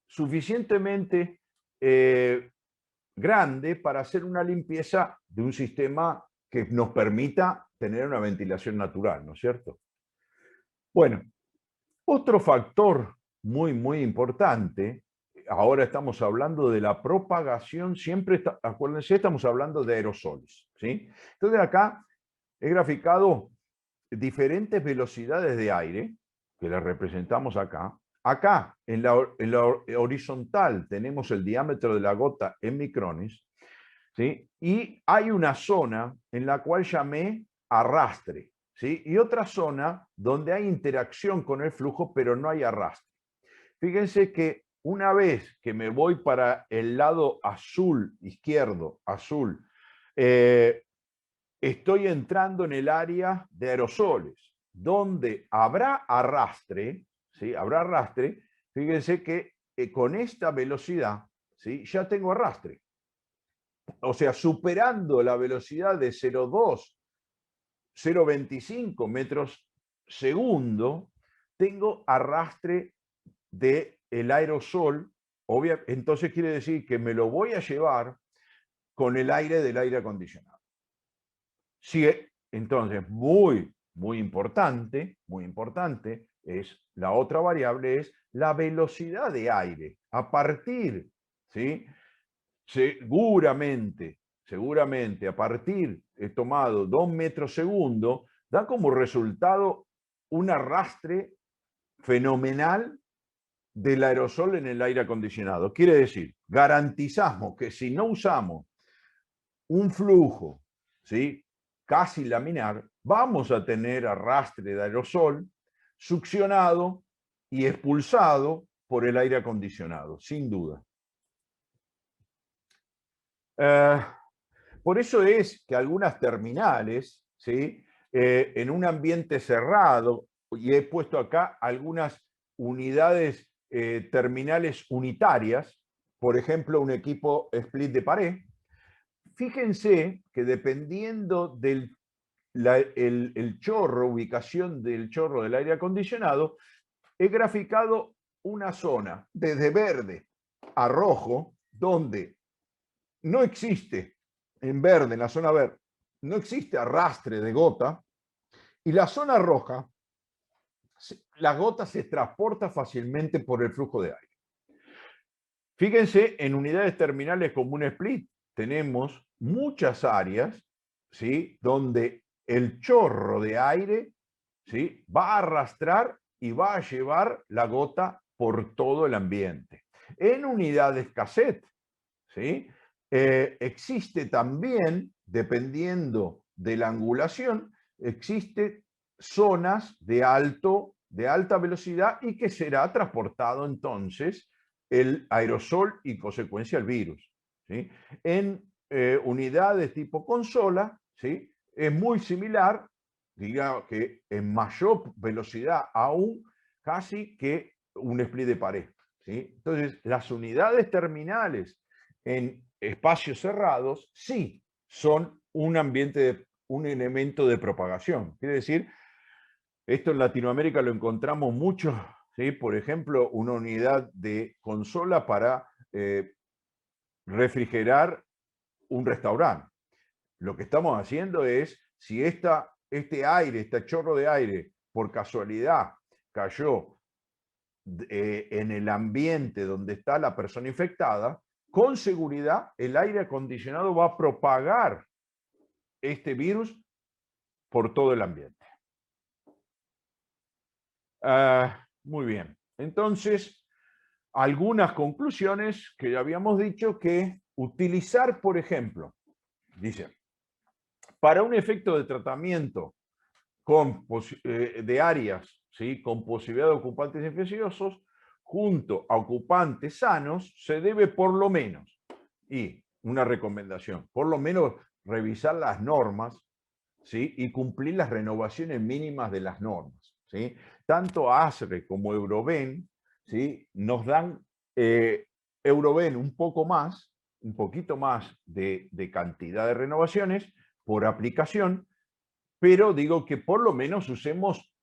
suficientemente grande para hacer una limpieza de un sistema que nos permita tener una ventilación natural, ¿no es cierto? Bueno, otro factor muy, muy importante, ahora estamos hablando de la propagación, acuérdense, estamos hablando de aerosoles, ¿sí? Entonces acá he graficado diferentes velocidades de aire, que las representamos acá. Acá, en la horizontal, tenemos el diámetro de la gota en micrones, ¿sí? Y hay una zona en la cual llamé arrastre, ¿sí? Y otra zona donde hay interacción con el flujo, pero no hay arrastre. Fíjense que una vez que me voy para el lado azul, izquierdo, azul, estoy entrando en el área de aerosoles, donde habrá arrastre, ¿sí? Habrá arrastre. Fíjense que con esta velocidad, ¿sí?, ya tengo arrastre. O sea, superando la velocidad de 0,2, 0,25 metros segundo, tengo arrastre del aerosol. Entonces quiere decir que me lo voy a llevar con el aire del aire acondicionado. Sí, entonces, muy importante, es la otra variable, es la velocidad de aire. A partir, ¿sí?, seguramente, a partir, he tomado 2 metros segundo, da como resultado un arrastre fenomenal del aerosol en el aire acondicionado. Quiere decir, garantizamos que si no usamos un flujo, ¿sí?, casi laminar, vamos a tener arrastre de aerosol succionado y expulsado por el aire acondicionado, sin duda. Por eso es que algunas terminales, ¿sí?, en un ambiente cerrado, y he puesto acá algunas unidades terminales unitarias, por ejemplo, un equipo split de pared. Fíjense que dependiendo del chorro, ubicación del chorro del aire acondicionado, he graficado una zona desde verde a rojo, donde no existe, en verde, en la zona verde, no existe arrastre de gota, y la zona roja, la gota se transporta fácilmente por el flujo de aire. Fíjense, en unidades terminales como un split tenemos muchas áreas, ¿sí?, donde el chorro de aire, ¿sí?, va a arrastrar y va a llevar la gota por todo el ambiente. En unidades cassette, ¿sí?, existe también, dependiendo de la angulación, existe zonas de alta velocidad y que será transportado entonces el aerosol y consecuencia el virus, ¿sí? En unidades tipo consola, ¿sí?, es muy similar, digamos que en mayor velocidad aún casi que un split de pared, ¿sí? Entonces, las unidades terminales en espacios cerrados sí son un ambiente, un elemento de propagación. Quiere decir, esto en Latinoamérica lo encontramos mucho, ¿sí? Por ejemplo, una unidad de consola para refrigerar un restaurante. Lo que estamos haciendo es, si este aire, este chorro de aire, por casualidad cayó en el ambiente donde está la persona infectada, con seguridad el aire acondicionado va a propagar este virus por todo el ambiente. Muy bien. Entonces, algunas conclusiones que ya habíamos dicho que utilizar, por ejemplo, dice, para un efecto de tratamiento de áreas, ¿sí?, con posibilidad de ocupantes infecciosos, junto a ocupantes sanos, se debe por lo menos, y una recomendación, por lo menos revisar las normas, ¿sí?, y cumplir las renovaciones mínimas de las normas, ¿sí? Tanto ASRE como Euroven, ¿sí?, nos dan Euroven un poquito más de cantidad de renovaciones por aplicación, pero digo que por lo menos usemos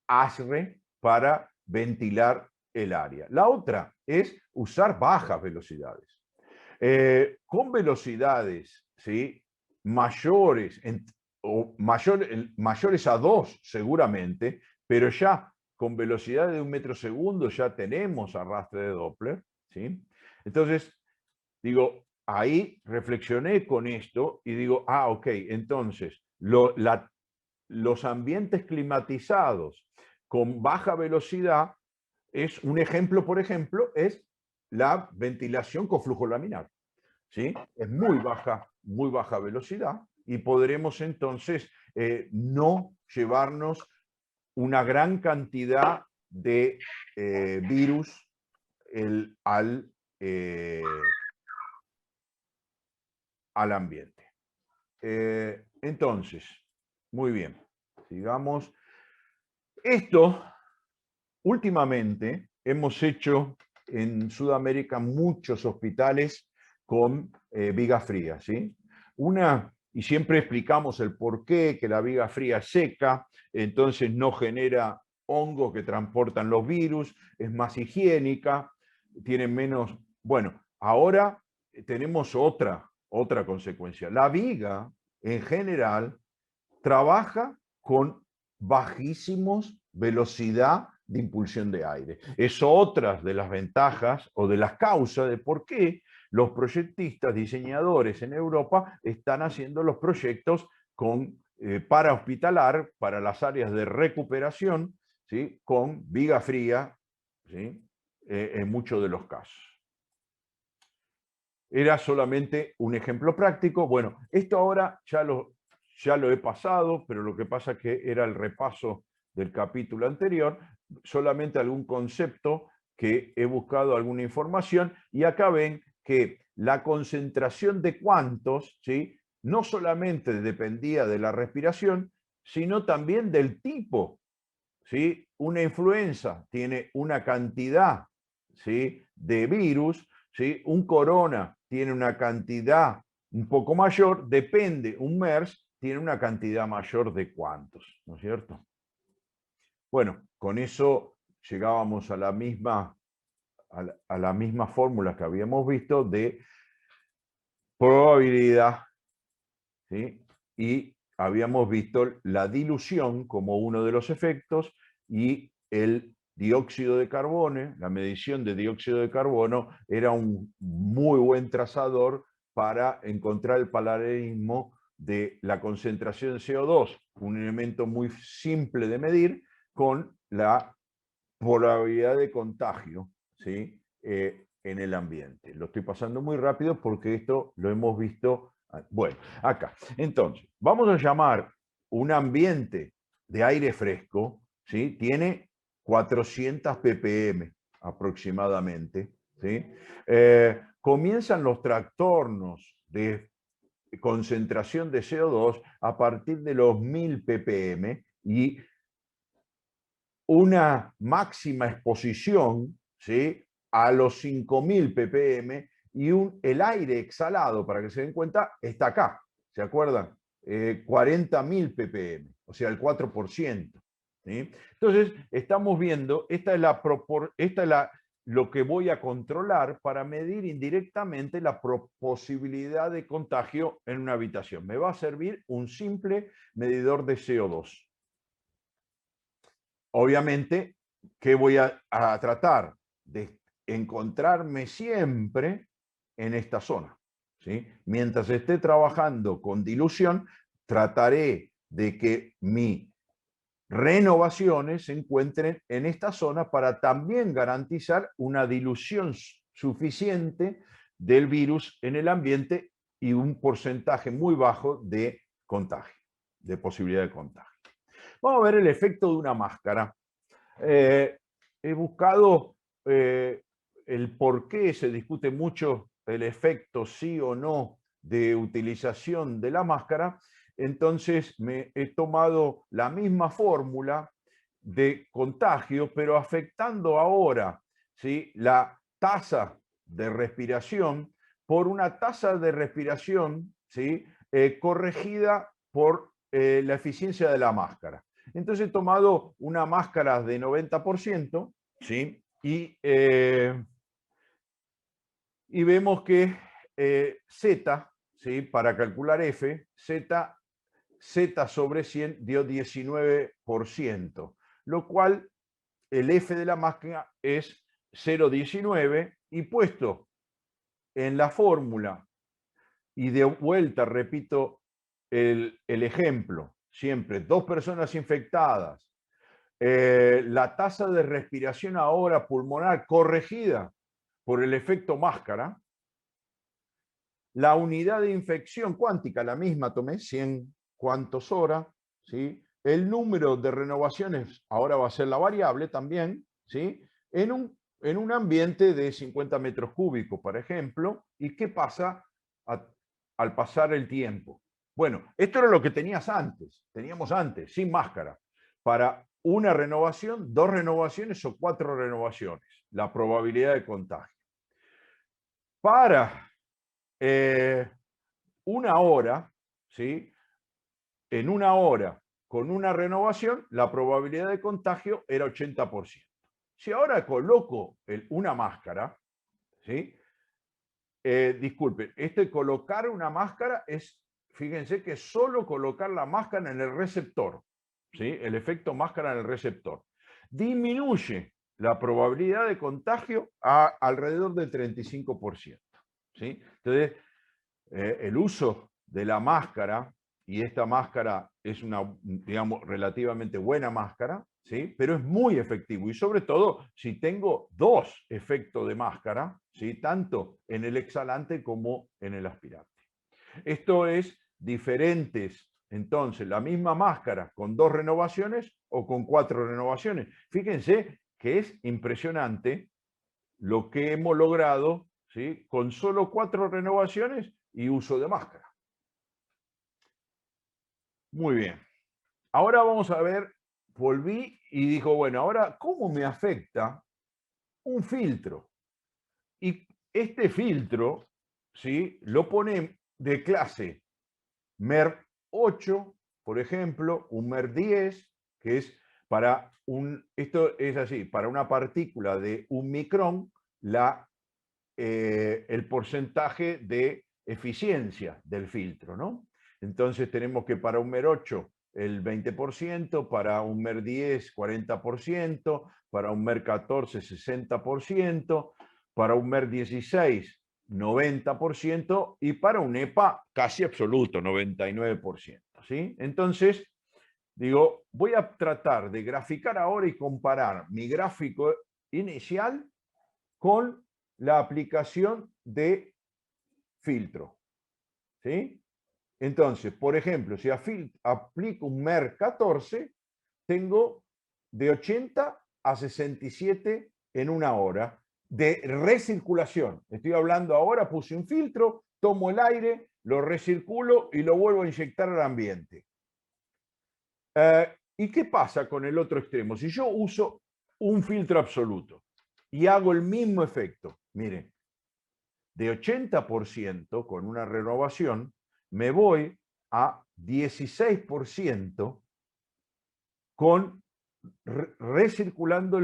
ASRE para ventilar el área. La otra es usar bajas velocidades. Con velocidades, ¿sí?, mayores, mayores a 2 seguramente, pero ya con velocidad de 1 metro segundo ya tenemos arrastre de Doppler, ¿sí? Entonces, digo, ahí reflexioné con esto y digo, ok, entonces los ambientes climatizados con baja velocidad es un ejemplo, por ejemplo, es la ventilación con flujo laminar, ¿sí? Es muy baja velocidad y podremos entonces no llevarnos una gran cantidad de virus eh, al ambiente. Entonces, muy bien, sigamos. Esto, últimamente, hemos hecho en Sudamérica muchos hospitales con viga fría, ¿sí? Y siempre explicamos el por qué, que la viga fría seca, entonces no genera hongos que transportan los virus, es más higiénica, tiene menos... Bueno, ahora tenemos otra consecuencia. La viga, en general, trabaja con bajísimos velocidad de impulsión de aire. Es otra de las ventajas o de las causas de por qué los proyectistas, diseñadores en Europa están haciendo los proyectos para hospitalar, para las áreas de recuperación, ¿sí?, con viga fría, ¿sí?, en muchos de los casos. Era solamente un ejemplo práctico. Bueno, esto ahora ya lo he pasado, pero lo que pasa es que era el repaso del capítulo anterior, solamente algún concepto que he buscado alguna información, y acá ven que la concentración de cuantos, ¿sí?, no solamente dependía de la respiración, sino también del tipo, ¿sí? Una influenza tiene una cantidad, ¿sí?, de virus, ¿sí? Un corona tiene una cantidad un poco mayor, depende, un MERS tiene una cantidad mayor de cuántos, ¿no es cierto? Bueno, con eso llegábamos a la misma a la misma fórmula que habíamos visto de probabilidad, ¿sí? Y habíamos visto la dilución como uno de los efectos y el dióxido de carbono, la medición de dióxido de carbono era un muy buen trazador para encontrar el paralelismo de la concentración de CO2, un elemento muy simple de medir, con la probabilidad de contagio, ¿sí? En el ambiente. Lo estoy pasando muy rápido porque esto lo hemos visto. Bueno, acá. Entonces, vamos a llamar un ambiente de aire fresco, ¿sí? Tiene 400 ppm aproximadamente, ¿sí? Comienzan los trastornos de concentración de CO2 a partir de los 1000 ppm y una máxima exposición, ¿sí?, a los 5000 ppm y el aire exhalado, para que se den cuenta, está acá. ¿Se acuerdan? 40.000 ppm, o sea, el 4%. ¿Sí? Entonces, estamos viendo, esta es lo que voy a controlar para medir indirectamente la posibilidad de contagio en una habitación. Me va a servir un simple medidor de CO2. Obviamente, ¿qué voy a tratar? De encontrarme siempre en esta zona, ¿sí? Mientras esté trabajando con dilución, trataré de que mis renovaciones se encuentren en esta zona para también garantizar una dilución suficiente del virus en el ambiente y un porcentaje muy bajo de contagio, de posibilidad de contagio. Vamos a ver el efecto de una máscara. He buscado el por qué se discute mucho el efecto sí o no de utilización de la máscara. Entonces me he tomado la misma fórmula de contagio, pero afectando ahora, ¿sí?, la tasa de respiración por una tasa de respiración, ¿sí?, corregida por la eficiencia de la máscara. Entonces he tomado una máscara de 90%, ¿sí? Y vemos que Z, ¿sí?, para calcular F, Z sobre 100 dio 19%, lo cual el F de la máscara es 0,19 y puesto en la fórmula y de vuelta repito el ejemplo, siempre 2 personas infectadas, la tasa de respiración ahora pulmonar corregida por el efecto máscara, la unidad de infección cuántica, la misma tomé, 100 cuantos horas, ¿sí? El número de renovaciones ahora va a ser la variable también, ¿sí?, en un ambiente de 50 metros cúbicos, por ejemplo. ¿Y qué pasa al pasar el tiempo? Bueno, esto era lo que teníamos antes, sin máscara. Para una renovación, 2 renovaciones o 4 renovaciones, la probabilidad de contagio. Para una hora, ¿sí?, en una hora con una renovación, la probabilidad de contagio era 80%. Si ahora coloco una máscara, ¿sí? Disculpen, colocar una máscara es, fíjense que solo colocar la máscara en el receptor, ¿sí?, el efecto máscara en el receptor, disminuye la probabilidad de contagio a alrededor del 35%. ¿Sí? Entonces, el uso de la máscara, y esta máscara es una, digamos, relativamente buena máscara, ¿sí?, pero es muy efectivo. Y sobre todo, si tengo 2 efectos de máscara, ¿sí?, tanto en el exhalante como en el aspirante. Esto es diferentes, entonces, la misma máscara con 2 renovaciones o con 4 renovaciones. Fíjense que es impresionante lo que hemos logrado, ¿sí?, con solo 4 renovaciones y uso de máscara. Muy bien. Ahora vamos a ver, volví y dijo, bueno, ahora, ¿cómo me afecta un filtro? Y este filtro, ¿sí?, lo pone de clase MER 8, por ejemplo, un MER 10, que es para esto es así, para una partícula de 1 micrón, el porcentaje de eficiencia del filtro, ¿no? Entonces tenemos que para un MER 8 el 20%, para un MER 10 40%, para un MER 14 60%, para un MER 16 90% y para un EPA casi absoluto, 99%. ¿Sí? Entonces, digo, voy a tratar de graficar ahora y comparar mi gráfico inicial con la aplicación de filtro. ¿Sí? Entonces, por ejemplo, si aplico un MER 14, tengo de 80 a 67 en una hora de recirculación. Estoy hablando ahora, puse un filtro, tomo el aire, lo recirculo y lo vuelvo a inyectar al ambiente. ¿Y qué pasa con el otro extremo? Si yo uso un filtro absoluto y hago el mismo efecto, miren, de 80% con una renovación, me voy a 16% con recirculando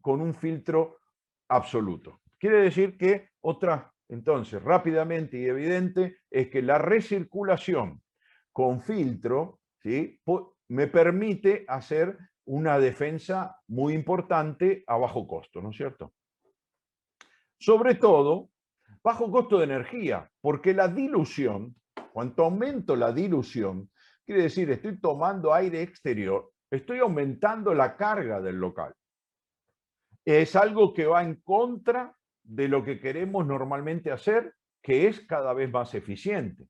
con un filtro absoluto. Quiere decir que entonces, rápidamente y evidente, es que la recirculación con filtro, ¿sí?, me permite hacer una defensa muy importante a bajo costo, ¿no es cierto? Sobre todo, bajo costo de energía, porque la dilución, cuanto aumento la dilución, quiere decir, estoy tomando aire exterior, estoy aumentando la carga del local. Es algo que va en contra de lo que queremos normalmente hacer, que es cada vez más eficiente.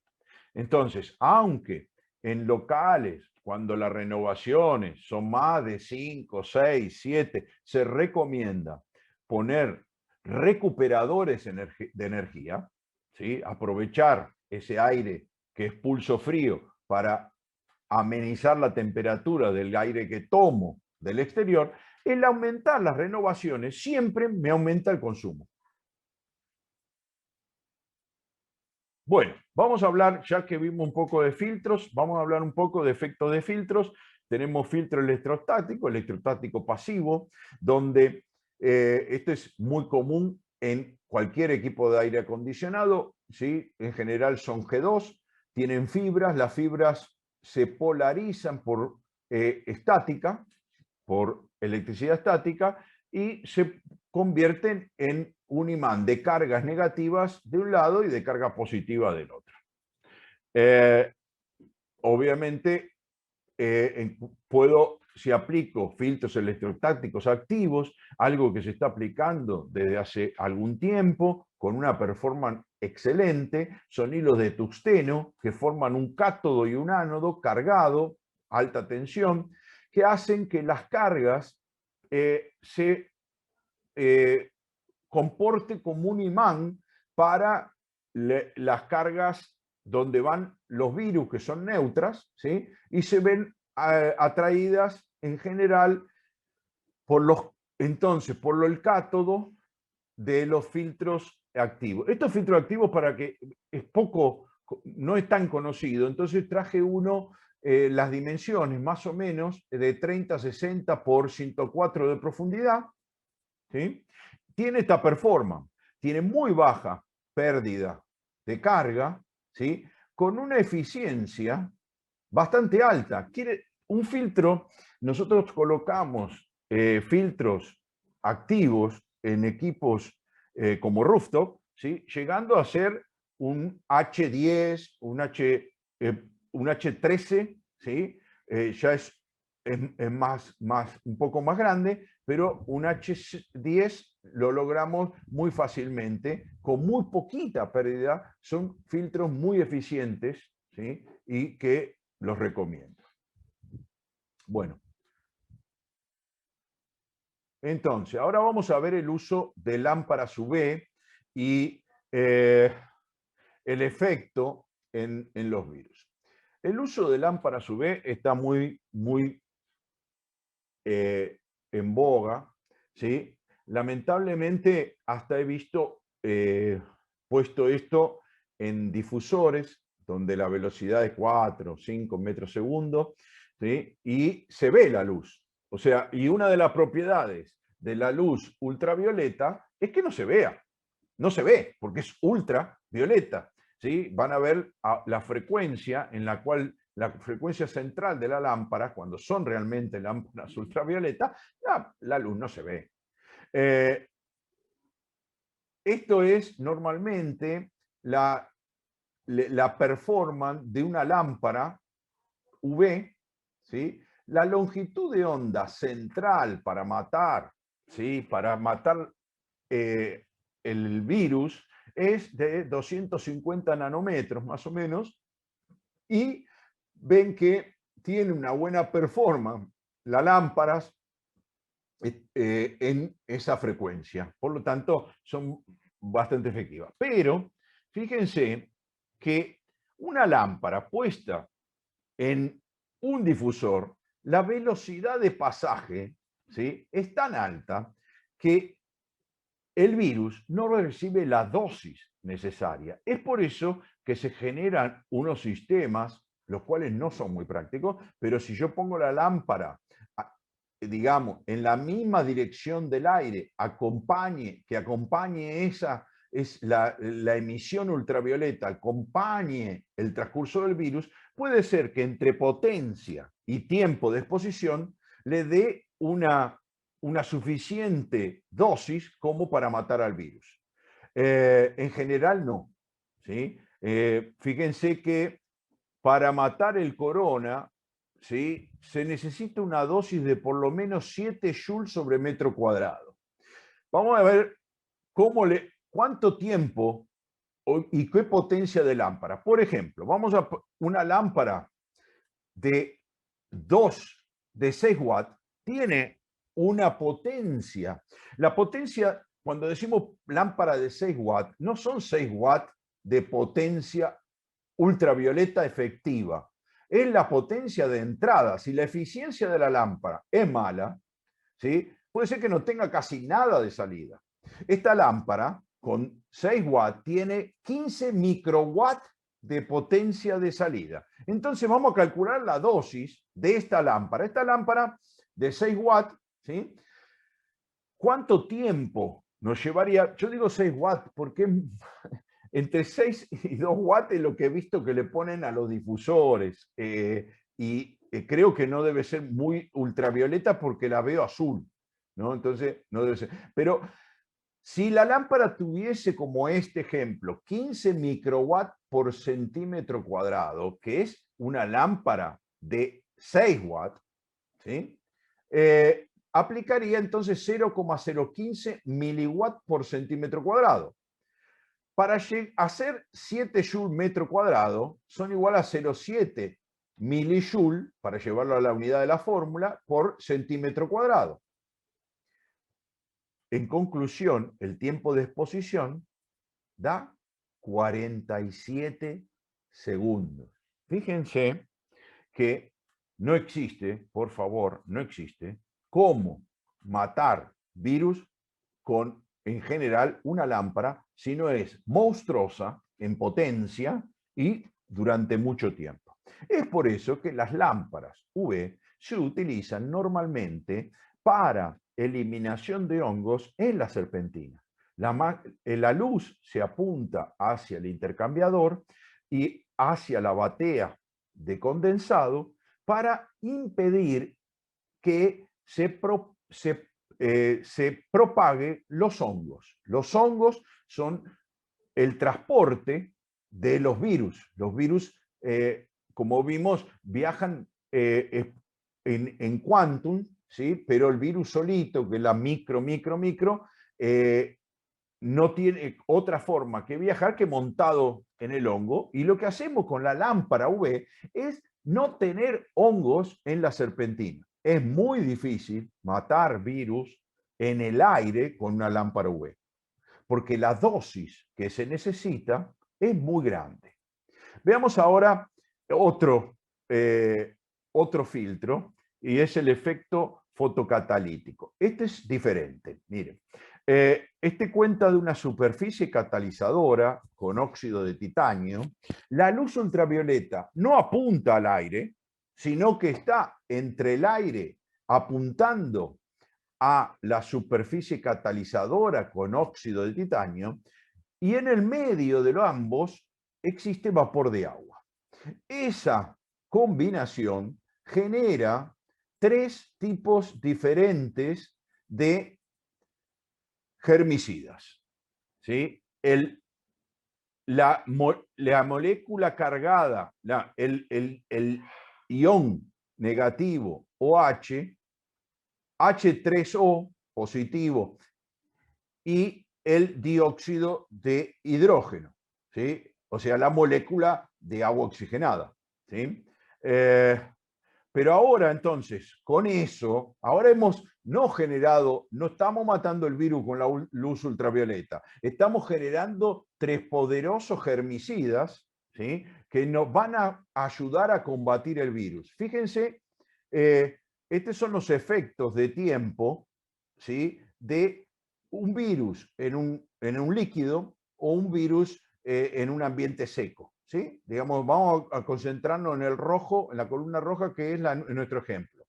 Entonces, aunque en locales, cuando las renovaciones son más de 5, 6, 7, se recomienda poner recuperadores de energía, ¿sí?, aprovechar ese aire que es pulso frío para amenizar la temperatura del aire que tomo del exterior, el aumentar las renovaciones siempre me aumenta el consumo. Bueno, vamos a hablar, ya que vimos un poco de filtros, vamos a hablar un poco de efectos de filtros. Tenemos filtro electrostático pasivo, donde esto es muy común en cualquier equipo de aire acondicionado, ¿sí? En general son G2, tienen fibras, las fibras se polarizan por estática, por electricidad estática, y se convierten en un imán de cargas negativas de un lado y de carga positiva del otro. Obviamente, si aplico filtros electrostáticos activos, algo que se está aplicando desde hace algún tiempo, con una performance excelente, son hilos de tungsteno que forman un cátodo y un ánodo cargado, alta tensión, que hacen que las cargas se comporte como un imán para las cargas donde van los virus que son neutras, ¿sí?, y se ven atraídas en general por el cátodo de los filtros activos. Estos filtros activos, para que no es tan conocido, entonces traje las dimensiones más o menos de 30-60 por 104 de profundidad, ¿sí? Tiene esta performance, tiene muy baja pérdida de carga, ¿sí?, con una eficiencia bastante alta. Un filtro, nosotros colocamos filtros activos en equipos como rooftop, ¿sí?, llegando a ser un H10, un H13, ¿sí? Ya es un poco más grande, pero un H10 lo logramos muy fácilmente, con muy poquita pérdida. Son filtros muy eficientes, ¿sí?, y que los recomiendo. Bueno, entonces, ahora vamos a ver el uso de lámparas UV y el efecto en los virus. El uso de lámparas UV está muy en boga, ¿sí? Lamentablemente, hasta he visto puesto esto en difusores, donde la velocidad es 4 o 5 metros segundo, ¿sí?, y se ve la luz. O sea, y una de las propiedades de la luz ultravioleta es que no se vea. No se ve, porque es ultravioleta. ¿Sí? Van a ver la frecuencia en la cual la frecuencia central de la lámpara, cuando son realmente lámparas ultravioleta, la luz no se ve. Esto es normalmente la performance de una lámpara UV, ¿sí? La longitud de onda central para matar, ¿sí? Para matar el virus es de 250 nanómetros más o menos, y ven que tiene una buena performance las lámparas en esa frecuencia. Por lo tanto, son bastante efectivas. Pero fíjense que una lámpara puesta en un difusor, la velocidad de pasaje, ¿sí?, es tan alta que el virus no recibe la dosis necesaria. Es por eso que se generan unos sistemas, los cuales no son muy prácticos, pero si yo pongo la lámpara, digamos, en la misma dirección del aire, que acompañe la emisión ultravioleta, acompañe el transcurso del virus, puede ser que entre potencia y tiempo de exposición le dé una suficiente dosis como para matar al virus. En general no, ¿sí? Fíjense que para matar el corona, ¿sí?, se necesita una dosis de por lo menos 7 joules sobre metro cuadrado. Vamos a ver cuánto tiempo y qué potencia de lámpara. Por ejemplo, vamos a una lámpara de 6 watts, tiene una potencia. La potencia, cuando decimos lámpara de 6 watts, no son 6 watts de potencia ultravioleta efectiva. Es la potencia de entrada. Si la eficiencia de la lámpara es mala, ¿sí?, puede ser que no tenga casi nada de salida. Esta lámpara con 6 watts tiene 15 microwatts de potencia de salida. Entonces vamos a calcular la dosis de esta lámpara. Esta lámpara de 6 watts, ¿sí?, ¿cuánto tiempo nos llevaría? Yo digo 6 watts porque entre 6 y 2 watts es lo que he visto que le ponen a los difusores. Y creo que no debe ser muy ultravioleta porque la veo azul, ¿no? Entonces, no debe ser. Pero si la lámpara tuviese, como este ejemplo, 15 microwatts por centímetro cuadrado, que es una lámpara de 6 watts, ¿sí?, aplicaría entonces 0,015 miliwatts por centímetro cuadrado. Para hacer 7 joules metro cuadrado son igual a 0,7 milijoule, para llevarlo a la unidad de la fórmula, por centímetro cuadrado. En conclusión, el tiempo de exposición da 47 segundos. Fíjense que no existe, por favor, no existe cómo matar virus con, en general, una lámpara, si no es monstruosa en potencia y durante mucho tiempo. Es por eso que las lámparas UV se utilizan normalmente para eliminación de hongos en la serpentina. La luz se apunta hacia el intercambiador y hacia la batea de condensado para impedir que se propague los hongos. Los hongos son el transporte de los virus. Los virus, como vimos, viajan en quantum, ¿sí?, pero el virus solito, que es la micro, no tiene otra forma que viajar que montado en el hongo. Y lo que hacemos con la lámpara UV es no tener hongos en la serpentina. Es muy difícil matar virus en el aire con una lámpara UV, porque la dosis que se necesita es muy grande. Veamos ahora otro filtro, y es el efecto fotocatalítico. Este es diferente, miren. Este cuenta de una superficie catalizadora con óxido de titanio. La luz ultravioleta no apunta al aire, sino que está entre el aire apuntando a la superficie catalizadora con óxido de titanio, y en el medio de los ambos existe vapor de agua. Esa combinación genera tres tipos diferentes de germicidas. ¿Sí? La molécula cargada, el ion negativo OH, H3O positivo y el dióxido de hidrógeno, ¿sí? O sea, la molécula de agua oxigenada, ¿sí? Pero ahora entonces, con eso, ahora hemos no generado, no estamos matando el virus con la luz ultravioleta, estamos generando tres poderosos germicidas, ¿sí? Que nos van a ayudar a combatir el virus. Fíjense, estos son los efectos de tiempo, ¿sí? De un virus en un líquido o un virus en un ambiente seco. ¿Sí? Digamos, vamos a concentrarnos en el rojo, en la columna roja, que es nuestro ejemplo.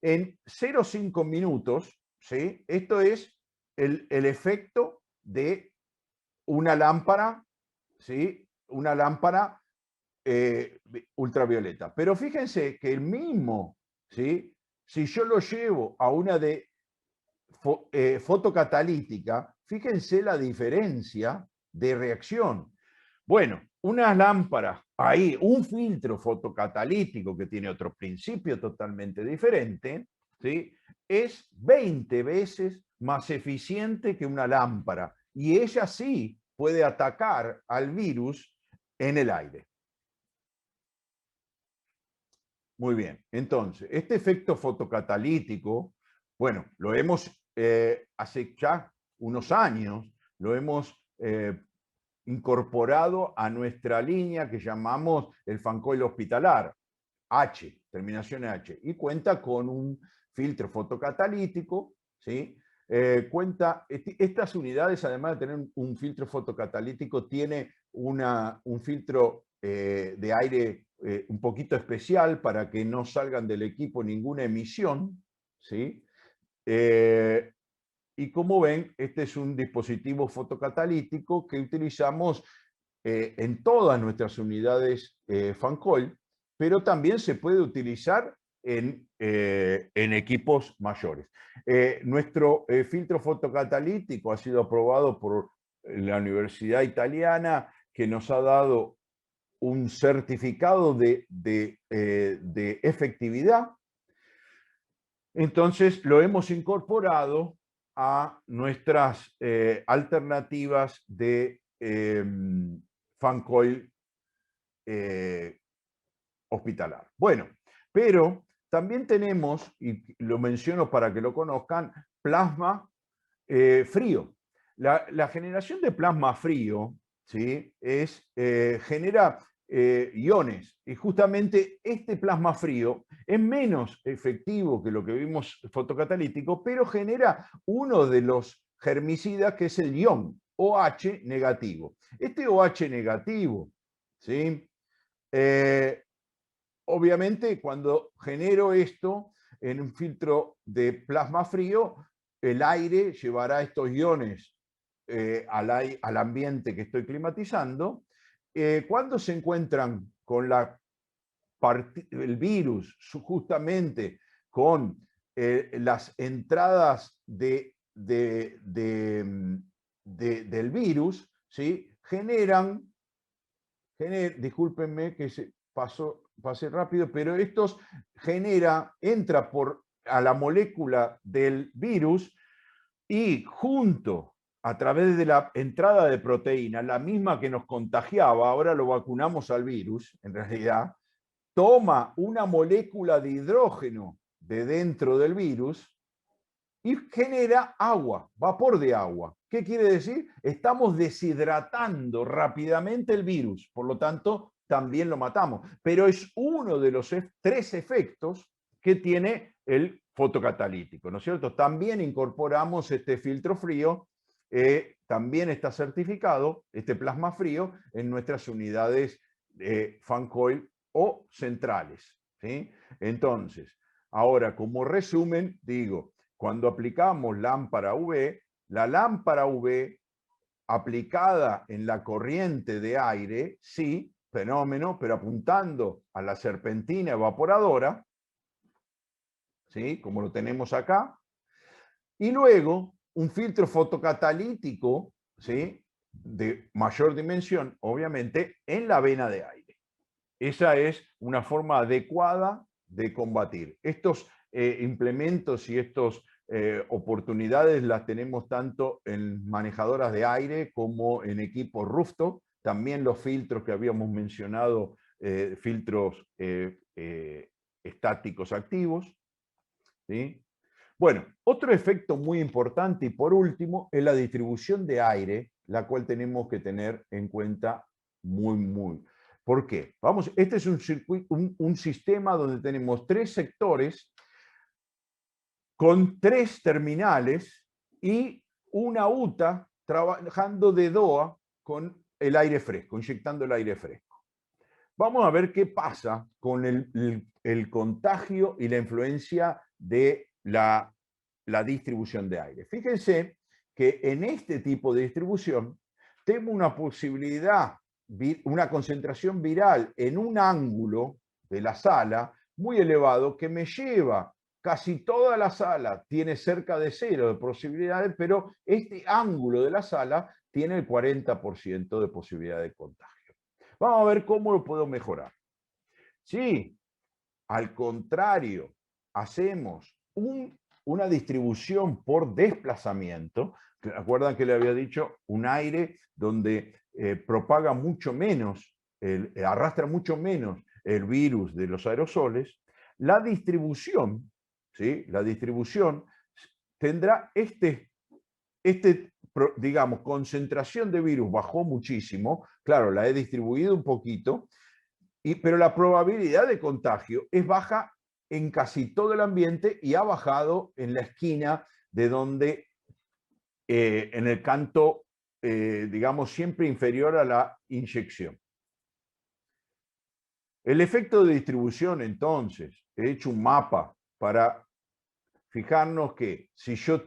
En 0,5 minutos, ¿sí? Esto es el efecto de una lámpara, ¿sí? Una lámpara ultravioleta. Pero fíjense que el mismo, ¿sí? Si yo lo llevo a una de fotocatalítica, fíjense la diferencia de reacción. Bueno, una lámpara, ahí un filtro fotocatalítico que tiene otro principio totalmente diferente, ¿sí? Es 20 veces más eficiente que una lámpara y ella sí puede atacar al virus en el aire. Muy bien, entonces, este efecto fotocatalítico, bueno, lo hemos hace ya unos años, lo hemos incorporado a nuestra línea que llamamos el fancoil hospitalar, H, terminación H, y cuenta con un filtro fotocatalítico, ¿sí? Estas unidades, además de tener un filtro fotocatalítico, tiene un filtro de aire un poquito especial para que no salgan del equipo ninguna emisión, ¿sí? Y como ven, este es un dispositivo fotocatalítico que utilizamos en todas nuestras unidades Fancoil, pero también se puede utilizar en equipos mayores. Nuestro filtro fotocatalítico ha sido aprobado por la Universidad Italiana, que nos ha dado un certificado de efectividad. Entonces lo hemos incorporado a nuestras alternativas de fancoil hospitalar. Bueno, pero también tenemos, y lo menciono para que lo conozcan, plasma frío. La generación de plasma frío, ¿sí? Genera iones, y justamente este plasma frío es menos efectivo que lo que vimos fotocatalítico, pero genera uno de los germicidas que es el ion OH negativo. Este OH negativo, ¿sí? Obviamente, cuando genero esto en un filtro de plasma frío, el aire llevará estos iones al ambiente que estoy climatizando. Cuando se encuentran con el virus, justamente con las entradas del virus, ¿sí? Discúlpenme que pasé rápido, pero entra a la molécula del virus y junto a través de la entrada de proteína, la misma que nos contagiaba, ahora lo vacunamos al virus, en realidad, toma una molécula de hidrógeno de dentro del virus y genera agua, vapor de agua. ¿Qué quiere decir? Estamos deshidratando rápidamente el virus, por lo tanto, también lo matamos. Pero es uno de los tres efectos que tiene el fotocatalítico, ¿no es cierto? También incorporamos este filtro frío, también está certificado, este plasma frío, en nuestras unidades Fancoil o centrales, ¿sí? Entonces, ahora, como resumen, digo, cuando aplicamos lámpara UV, la lámpara UV aplicada en la corriente de aire, sí, fenómeno, pero apuntando a la serpentina evaporadora, ¿sí? Como lo tenemos acá, y luego un filtro fotocatalítico, ¿sí? De mayor dimensión, obviamente, en la vena de aire. Esa es una forma adecuada de combatir. Estos implementos y estas oportunidades las tenemos tanto en manejadoras de aire como en equipos rooftop. También los filtros que habíamos mencionado, filtros estáticos activos, ¿sí? Bueno, otro efecto muy importante y por último es la distribución de aire, la cual tenemos que tener en cuenta muy. ¿Por qué? Vamos, este es un circuito, un sistema donde tenemos 3 sectores con 3 terminales y una UTA trabajando de DOA con el aire fresco, inyectando el aire fresco. Vamos a ver qué pasa con el contagio y la influencia de la distribución de aire. Fíjense que en este tipo de distribución tengo una posibilidad, una concentración viral en un ángulo de la sala muy elevado que me lleva casi toda la sala, tiene cerca de 0 de posibilidades, pero este ángulo de la sala tiene el 40% de posibilidad de contagio. Vamos a ver cómo lo puedo mejorar. Sí, al contrario, hacemos una distribución por desplazamiento. ¿Recuerdan que le había dicho? Un aire donde propaga mucho menos, arrastra mucho menos el virus de los aerosoles. La distribución, ¿sí? La distribución tendrá digamos, concentración de virus bajó muchísimo. Claro, la he distribuido un poquito, pero la probabilidad de contagio es baja en casi todo el ambiente y ha bajado en la esquina de donde, en el canto, digamos, siempre inferior a la inyección. El efecto de distribución, entonces, he hecho un mapa para fijarnos que si yo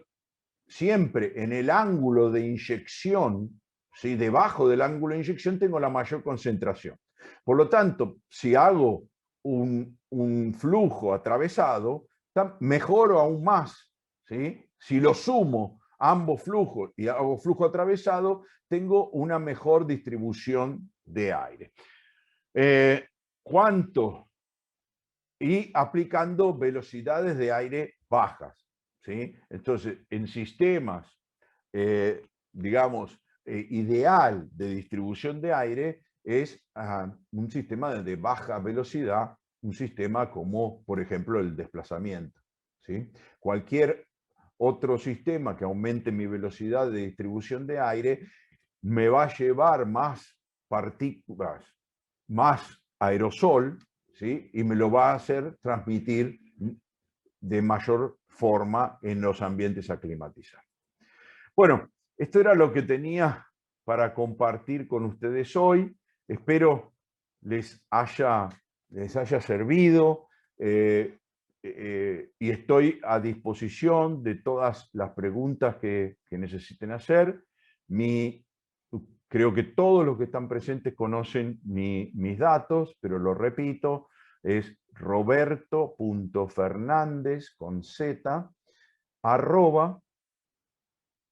siempre en el ángulo de inyección, ¿sí? Debajo del ángulo de inyección tengo la mayor concentración. Por lo tanto, si hago un flujo atravesado, mejoro aún más, ¿sí? Si lo sumo ambos flujos y hago flujo atravesado, tengo una mejor distribución de aire. ¿Cuánto? Y aplicando velocidades de aire bajas, ¿sí? Entonces, en sistemas, digamos, ideal de distribución de aire es un sistema de baja velocidad, un sistema como, por ejemplo, el desplazamiento, ¿sí? Cualquier otro sistema que aumente mi velocidad de distribución de aire me va a llevar más partículas, más aerosol, ¿sí? Y me lo va a hacer transmitir de mayor forma en los ambientes a climatizar. Bueno, esto era lo que tenía para compartir con ustedes hoy. Espero les haya servido y estoy a disposición de todas las preguntas que necesiten hacer. Creo que todos los que están presentes conocen mis datos, pero lo repito, es roberto.fernandez con z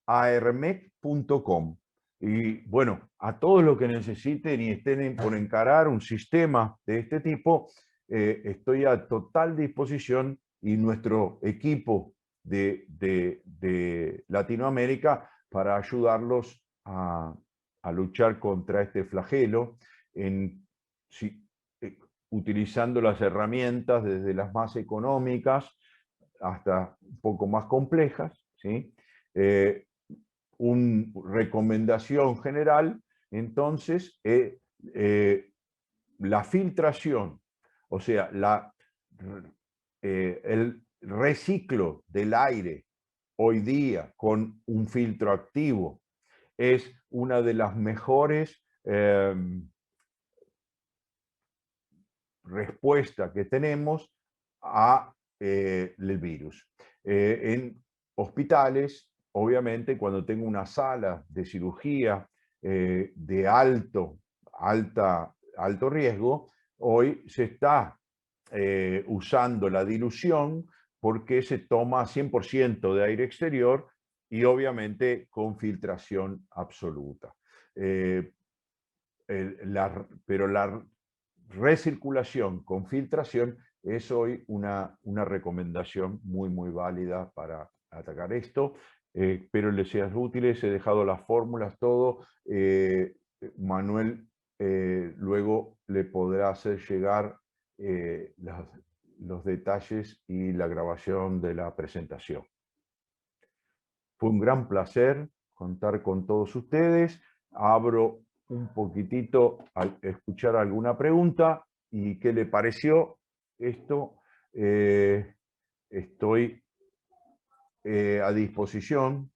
@aermec.com. Y bueno, a todos los que necesiten y estén por encarar un sistema de este tipo, estoy a total disposición y nuestro equipo de Latinoamérica para ayudarlos a luchar contra este flagelo, utilizando las herramientas desde las más económicas hasta un poco más complejas, ¿sí? Una recomendación general, entonces, la filtración, o sea, el reciclo del aire hoy día con un filtro activo es una de las mejores respuestas que tenemos al virus. hospitales, obviamente, cuando tengo una sala de cirugía de alto riesgo, hoy se está usando la dilución porque se toma 100% de aire exterior y obviamente con filtración absoluta. Pero la recirculación con filtración es hoy una recomendación muy válida para atacar esto. Espero les sea útil, he dejado las fórmulas, todo. Manuel luego le podrá hacer llegar los detalles y la grabación de la presentación. Fue un gran placer contar con todos ustedes. Abro un poquitito al escuchar alguna pregunta y qué le pareció esto. Estoy a disposición